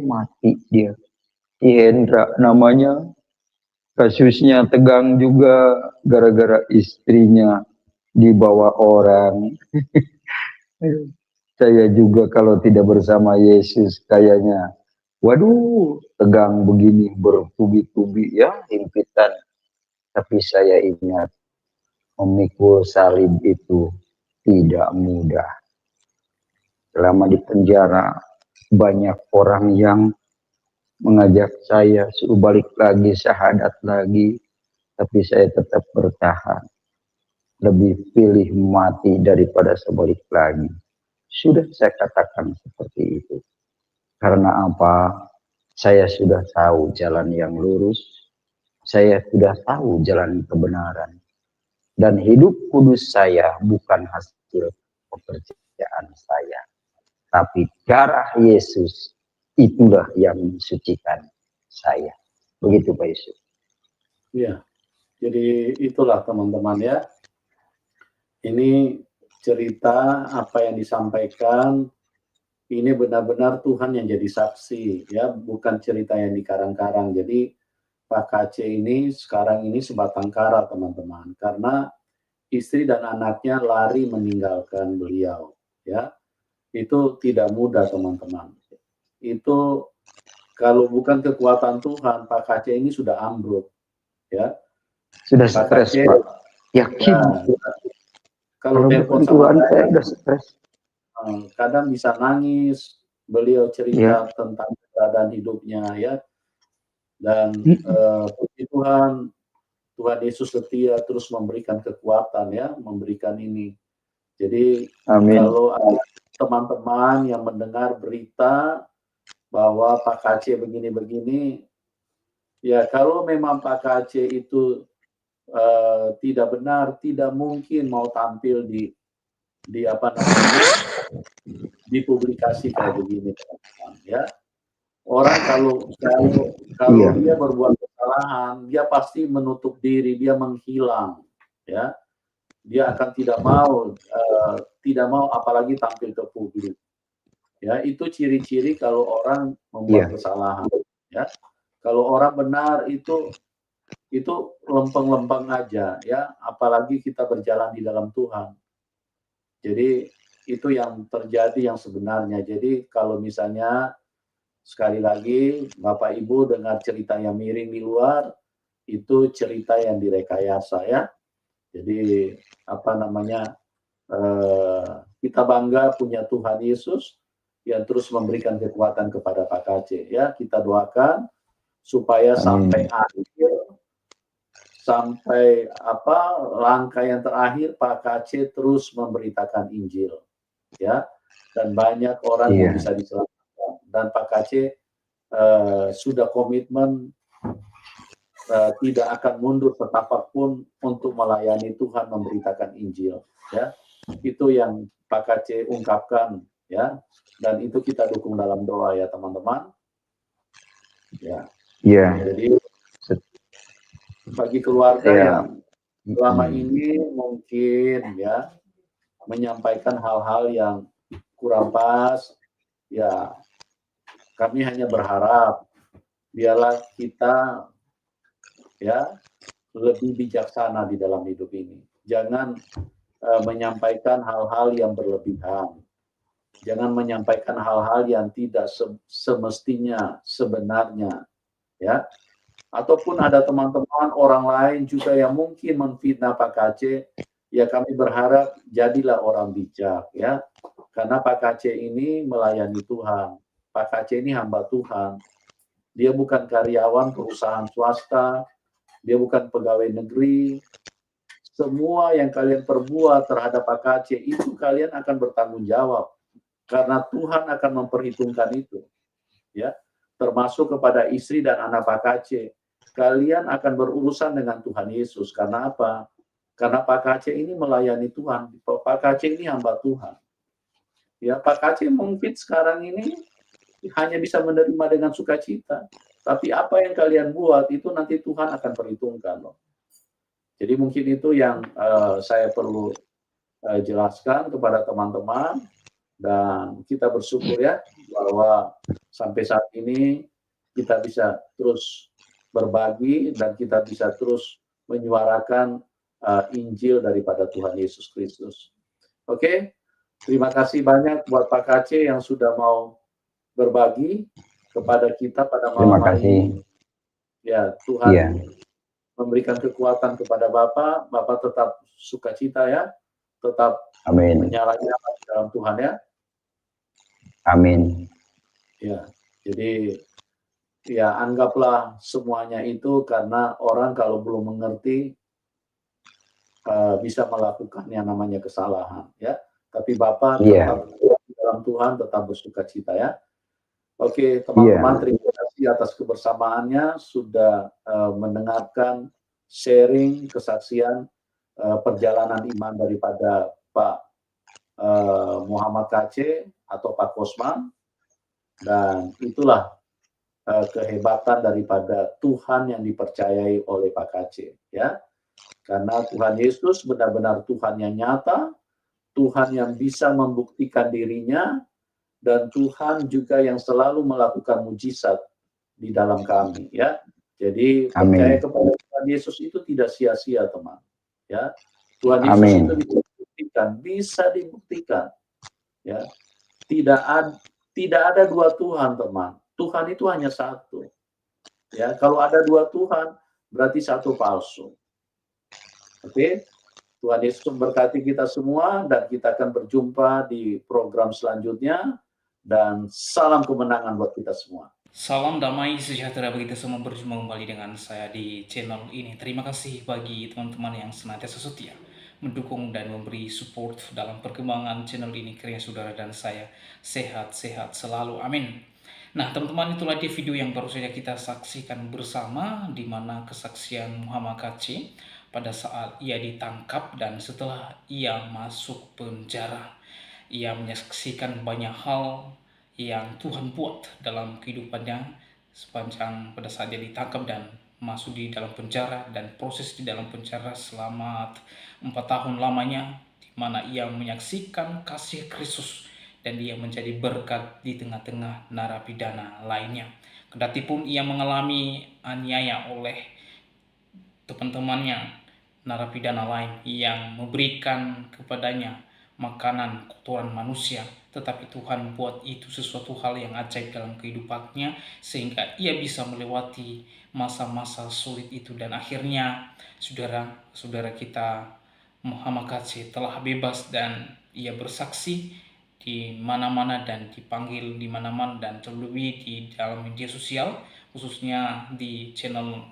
Mati dia. Si Hendra namanya, kasusnya tegang juga gara-gara istrinya dibawa orang. Saya juga kalau tidak bersama Yesus kayaknya, waduh, tegang begini, bertubi-tubi ya, himpitan. Tapi saya ingat, memikul salib itu tidak mudah. Selama di penjara, banyak orang yang mengajak saya suruh balik lagi, syahadat lagi, tapi saya tetap bertahan. Lebih pilih mati daripada sebalik lagi. Sudah saya katakan seperti itu. Karena apa? Saya sudah tahu jalan yang lurus, saya sudah tahu jalan kebenaran. Dan hidup kudus saya bukan hasil pekerjaan saya, tapi darah Yesus itulah yang mensucikan saya. Begitu Pak Yusuf. Ya, jadi itulah teman-teman ya. Ini cerita apa yang disampaikan, ini benar-benar Tuhan yang jadi saksi ya, bukan cerita yang dikarang-karang. Jadi Pak KC ini sekarang ini sebatang kara teman-teman, karena istri dan anaknya lari meninggalkan beliau ya. Itu tidak mudah teman-teman. Itu kalau bukan kekuatan Tuhan, Pak KC ini sudah ambruk ya. Sudah stres Pak, yakin. Ya, kalau telepon Tuhan saya udah stres. Kadang bisa nangis, beliau cerita tentang keadaan hidupnya ya. Dan puji Tuhan, Tuhan Yesus setia terus memberikan kekuatan ya, memberikan ini. Jadi Amin. kalau ada teman-teman yang mendengar berita bahwa Pak KC begini-begini, ya kalau memang Pak KC itu tidak benar, tidak mungkin mau tampil di apa namanya, di publikasi kayak begini teman-teman ya. Orang kalau dia berbuat kesalahan, dia pasti menutup diri, dia menghilang ya. Dia akan tidak mau apalagi tampil ke publik. Ya, itu ciri-ciri kalau orang membuat kesalahan ya. Kalau orang benar itu lempeng-lempeng aja ya, apalagi kita berjalan di dalam Tuhan. Jadi itu yang terjadi yang sebenarnya. Jadi kalau misalnya sekali lagi Bapak Ibu dengar cerita yang miring di luar, itu cerita yang direkayasa ya. Jadi apa namanya, kita bangga punya Tuhan Yesus yang terus memberikan kekuatan kepada Pak KC ya. Kita doakan supaya sampai akhir sampai langkah yang terakhir Pak KC terus memberitakan Injil, ya, dan banyak orang yang bisa diselamatkan. Dan Pak KC sudah komitmen tidak akan mundur setapak pun untuk melayani Tuhan, memberitakan Injil, ya. Itu yang Pak KC ungkapkan, ya, dan itu kita dukung dalam doa, ya teman-teman. Ya. Jadi bagi keluarga yang selama ini mungkin ya menyampaikan hal-hal yang kurang pas, ya kami hanya berharap biarlah kita ya lebih bijaksana di dalam hidup ini. Jangan menyampaikan hal-hal yang berlebihan. Jangan menyampaikan hal-hal yang tidak semestinya, sebenarnya, ya. Ataupun ada teman-teman orang lain juga yang mungkin memfitnah Pak KC, ya kami berharap jadilah orang bijak, ya. Karena Pak KC ini melayani Tuhan. Pak KC ini hamba Tuhan. Dia bukan karyawan perusahaan swasta, dia bukan pegawai negeri. Semua yang kalian perbuat terhadap Pak KC itu kalian akan bertanggung jawab. Karena Tuhan akan memperhitungkan itu, ya, termasuk kepada istri dan anak Pak KC. Kalian akan berurusan dengan Tuhan Yesus. Karena apa? Karena Pak KC ini melayani Tuhan. Pak KC ini hamba Tuhan. Ya, Pak KC mungkin sekarang ini hanya bisa menerima dengan sukacita. Tapi apa yang kalian buat itu nanti Tuhan akan perhitungkan, loh. Jadi mungkin itu yang saya perlu jelaskan kepada teman-teman. Dan kita bersyukur ya bahwa sampai saat ini kita bisa terus berbagi dan kita bisa terus menyuarakan Injil daripada Tuhan Yesus Kristus. Oke, terima kasih banyak buat Pak KC yang sudah mau berbagi kepada kita pada malam hari ini. Ya, Tuhan memberikan kekuatan kepada Bapak. Bapak tetap sukacita ya, tetap menyala-nyala dalam Tuhan ya. Amin. Ya, jadi ya anggaplah semuanya itu karena orang kalau belum mengerti bisa melakukan yang namanya kesalahan, ya. Tapi Bapak tetap dalam Tuhan, tetap bersukacita ya. Oke, teman-teman, terima kasih atas kebersamaannya sudah mendengarkan sharing kesaksian perjalanan iman daripada Pak Muhammad KC atau Pak Kosman. Dan itulah kehebatan daripada Tuhan yang dipercayai oleh Pak KC, ya. Karena Tuhan Yesus benar-benar Tuhan yang nyata, Tuhan yang bisa membuktikan dirinya, dan Tuhan juga yang selalu melakukan mujizat di dalam kami, ya. Jadi percaya kepada Tuhan Yesus itu tidak sia-sia, teman, ya. Tuhan Yesus itu bisa dibuktikan, ya. Tidak ada dua Tuhan, teman. Tuhan itu hanya satu. Ya, kalau ada dua Tuhan, berarti satu palsu. Oke? Tuhan Yesus memberkati kita semua dan kita akan berjumpa di program selanjutnya. Dan salam kemenangan buat kita semua. Salam damai sejahtera bagi kita semua, berjumpa kembali dengan saya di channel ini. Terima kasih bagi teman-teman yang senantiasa setia mendukung dan memberi support dalam perkembangan channel ini. Kiranya saudara dan saya sehat-sehat selalu. Amin. Nah, teman-teman, itulah di video yang baru saja kita saksikan bersama, di mana kesaksian Muhammad KC pada saat ia ditangkap dan setelah ia masuk penjara. Ia menyaksikan banyak hal yang Tuhan buat dalam kehidupannya sepanjang pada saat dia ditangkap dan masuk di dalam penjara, dan proses di dalam penjara selama 4 tahun lamanya, di mana ia menyaksikan kasih Kristus dan dia menjadi berkat di tengah-tengah narapidana lainnya. Kedatipun ia mengalami aniaya oleh teman-temannya narapidana lain yang memberikan kepadanya makanan kotoran manusia, tetapi Tuhan buat itu sesuatu hal yang ajaib dalam kehidupannya sehingga ia bisa melewati masa-masa sulit itu, dan akhirnya saudara kita Muhammad KC telah bebas dan ia bersaksi di mana-mana dan dipanggil di mana-mana, dan terlebih di dalam media sosial, khususnya di channel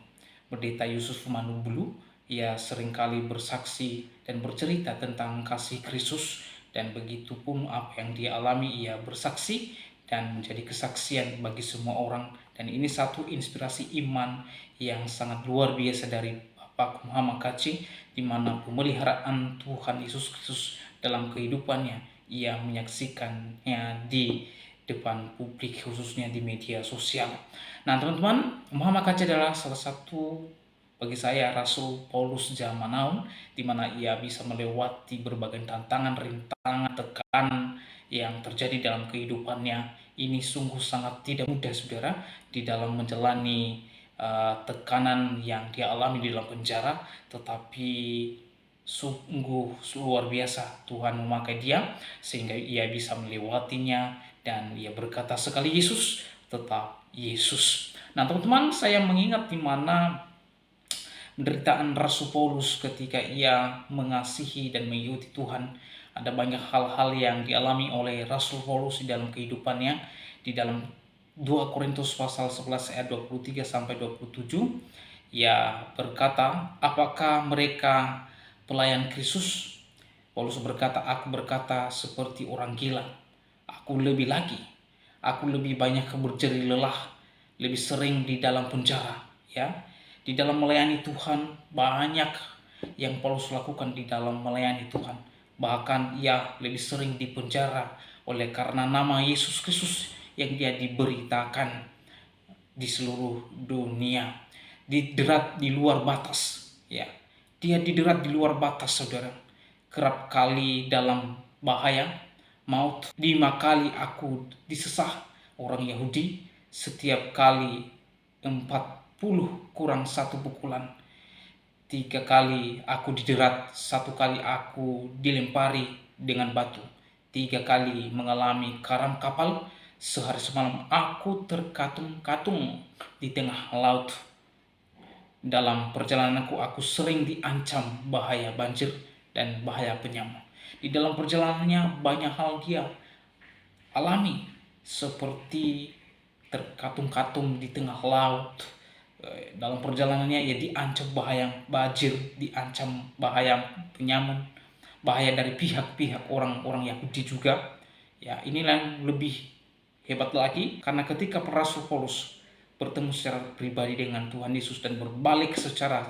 Pendeta Yusuf Manubulu. Ia seringkali bersaksi dan bercerita tentang kasih Kristus, dan begitu pun apa yang dia alami, ia bersaksi dan menjadi kesaksian bagi semua orang. Dan ini satu inspirasi iman yang sangat luar biasa dari Bapak Muhammad Kacing, di mana pemeliharaan Tuhan Yesus Kristus dalam kehidupannya ia menyaksikannya di depan publik, khususnya di media sosial. Nah teman-teman, Muhammad Kacing adalah salah satu bagi saya Rasul Paulus zaman now, di mana ia bisa melewati berbagai tantangan, rintangan, tekanan yang terjadi dalam kehidupannya. Ini sungguh sangat tidak mudah, saudara, di dalam menjalani tekanan yang dia alami di dalam penjara, tetapi sungguh luar biasa Tuhan memakai dia sehingga ia bisa melewatinya, dan ia berkata sekali Yesus tetap Yesus. Nah teman-teman, saya mengingat di mana penderitaan Rasul Paulus ketika ia mengasihi dan mengikuti Tuhan. Ada banyak hal-hal yang dialami oleh Rasul Paulus di dalam kehidupannya. Di dalam 2 Korintus pasal 11 ayat 23 sampai 27, ia berkata, apakah mereka pelayan Kristus? Paulus berkata, aku berkata seperti orang gila. Aku lebih lagi, aku lebih banyak berjeri lelah, lebih sering di dalam penjara, ya. Di dalam melayani Tuhan, banyak yang Paulus lakukan di dalam melayani Tuhan. Bahkan ia lebih sering di penjara oleh karena nama Yesus Kristus yang dia diberitakan di seluruh dunia. Diderat di luar batas, ya. Dia diderat di luar batas, saudara. Kerap kali dalam bahaya maut. 5 kali aku disesah orang Yahudi, setiap kali 40 kurang 1 pukulan. 3 kali aku diderat, 1 kali aku dilempari dengan batu, 3 kali mengalami karam kapal, sehari semalam aku terkatung-katung di tengah laut. Dalam perjalananku aku sering diancam bahaya banjir dan bahaya penyamar. Di dalam perjalanannya banyak hal dia alami, seperti terkatung-katung di tengah laut. Dalam perjalanannya ia diancam bahaya banjir, diancam bahaya penyamun, bahaya dari pihak-pihak orang-orang Yahudi juga. Ya, inilah yang lebih hebat lagi, karena ketika Rasul Paulus bertemu secara pribadi dengan Tuhan Yesus dan berbalik secara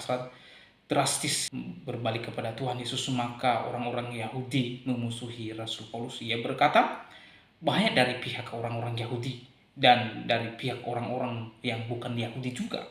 drastis, berbalik kepada Tuhan Yesus, maka orang-orang Yahudi memusuhi Rasul Paulus. Ia berkata, bahaya dari pihak orang-orang Yahudi dan dari pihak orang-orang yang bukan Yahudi juga.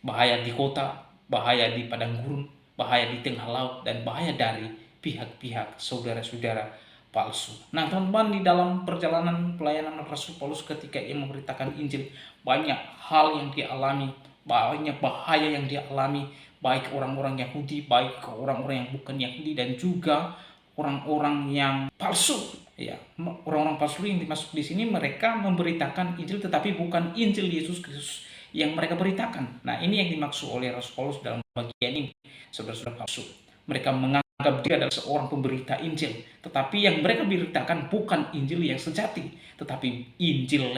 Bahaya di kota, bahaya di padang gurun, bahaya di tengah laut, dan bahaya dari pihak-pihak saudara-saudara palsu. Nah teman-teman, di dalam perjalanan pelayanan Rasul Paulus ketika ia memberitakan Injil, banyak hal yang dia alami, banyak bahaya yang dia alami, baik orang-orang Yahudi, baik orang-orang yang bukan Yahudi, dan juga orang-orang yang palsu. Ya, orang-orang palsu yang dimasuk di sini, mereka memberitakan Injil tetapi bukan Injil Yesus Kristus yang mereka beritakan. Nah, ini yang dimaksud oleh Rasul Paulus dalam bagian ini, saudara-saudara palsu. Mereka menganggap dia adalah seorang pemberita Injil, tetapi yang mereka beritakan bukan Injil yang sejati, tetapi Injil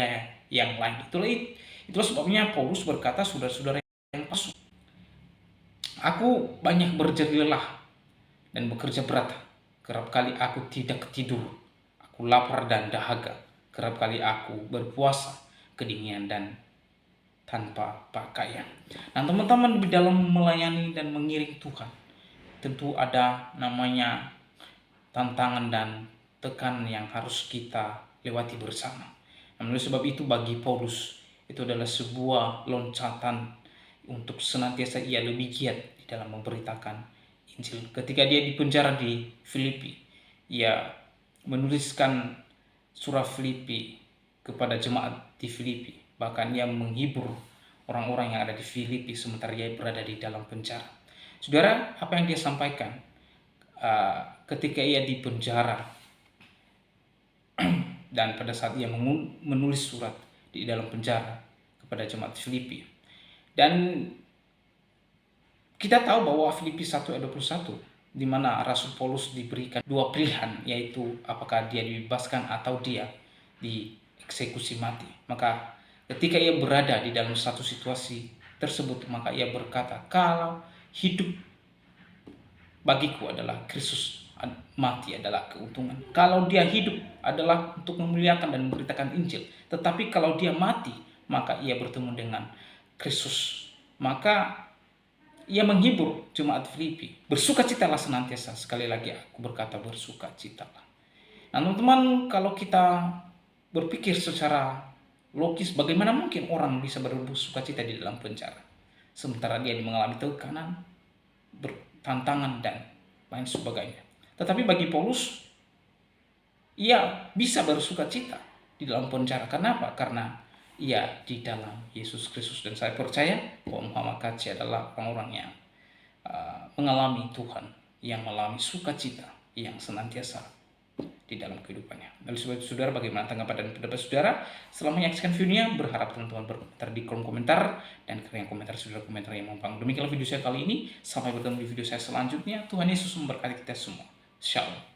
yang lain. Itulah sebabnya Paulus berkata, saudara-saudara yang palsu, aku banyak berjeri lelah dan bekerja berat. Kerap kali aku tidak tidur, aku lapar dan dahaga. Kerap kali aku berpuasa, kedinginan dan tanpa pakaian. Nah teman-teman, di dalam melayani dan mengiring Tuhan, tentu ada namanya tantangan dan tekanan yang harus kita lewati bersama. Nah, oleh sebab itu bagi Paulus itu adalah sebuah loncatan untuk senantiasa ia lebih giat di dalam memberitakan Injil. Ketika dia dipenjara di Filipi, ia menuliskan surah Filipi kepada jemaat di Filipi. Bahkan ia menghibur orang-orang yang ada di Filipi sementara ia berada di dalam penjara. Saudara, apa yang dia sampaikan ketika ia di penjara dan pada saat ia menulis surat di dalam penjara kepada jemaat Filipi. Dan kita tahu bahwa Filipi 1 ayat 21, di mana Rasul Paulus diberikan 2 pilihan, yaitu apakah dia dibebaskan atau dia dieksekusi mati. Maka ketika ia berada di dalam satu situasi tersebut, maka ia berkata, kalau hidup bagiku adalah Kristus, mati adalah keuntungan. Kalau dia hidup adalah untuk memuliakan dan memberitakan Injil, tetapi kalau dia mati, maka ia bertemu dengan Kristus. Maka ia menghibur jemaat Filipi. Bersukacitalah senantiasa. Sekali lagi aku berkata bersukacitalah. Nah teman-teman, kalau kita berpikir secara logis, bagaimana mungkin orang bisa bersukacita di dalam penjara sementara dia mengalami tekanan, tantangan, dan lain sebagainya. Tetapi bagi Paulus, ia bisa bersukacita di dalam penjara. Kenapa? Karena ia di dalam Yesus Kristus. Dan saya percaya bahwa Muhammad Kacci adalah orang-orang yang mengalami Tuhan, yang mengalami sukacita yang senantiasa di dalam kehidupannya. Lalu saudara, bagaimana tanggapan dan pendapat saudara setelah menyaksikan videonya? Berharap teman-teman berkomentar di kolom komentar, dan kalian komentar saudara komentar yang membangun. Demikianlah video saya kali ini. Sampai bertemu di video saya selanjutnya. Tuhan Yesus memberkati kita semua. Shalom.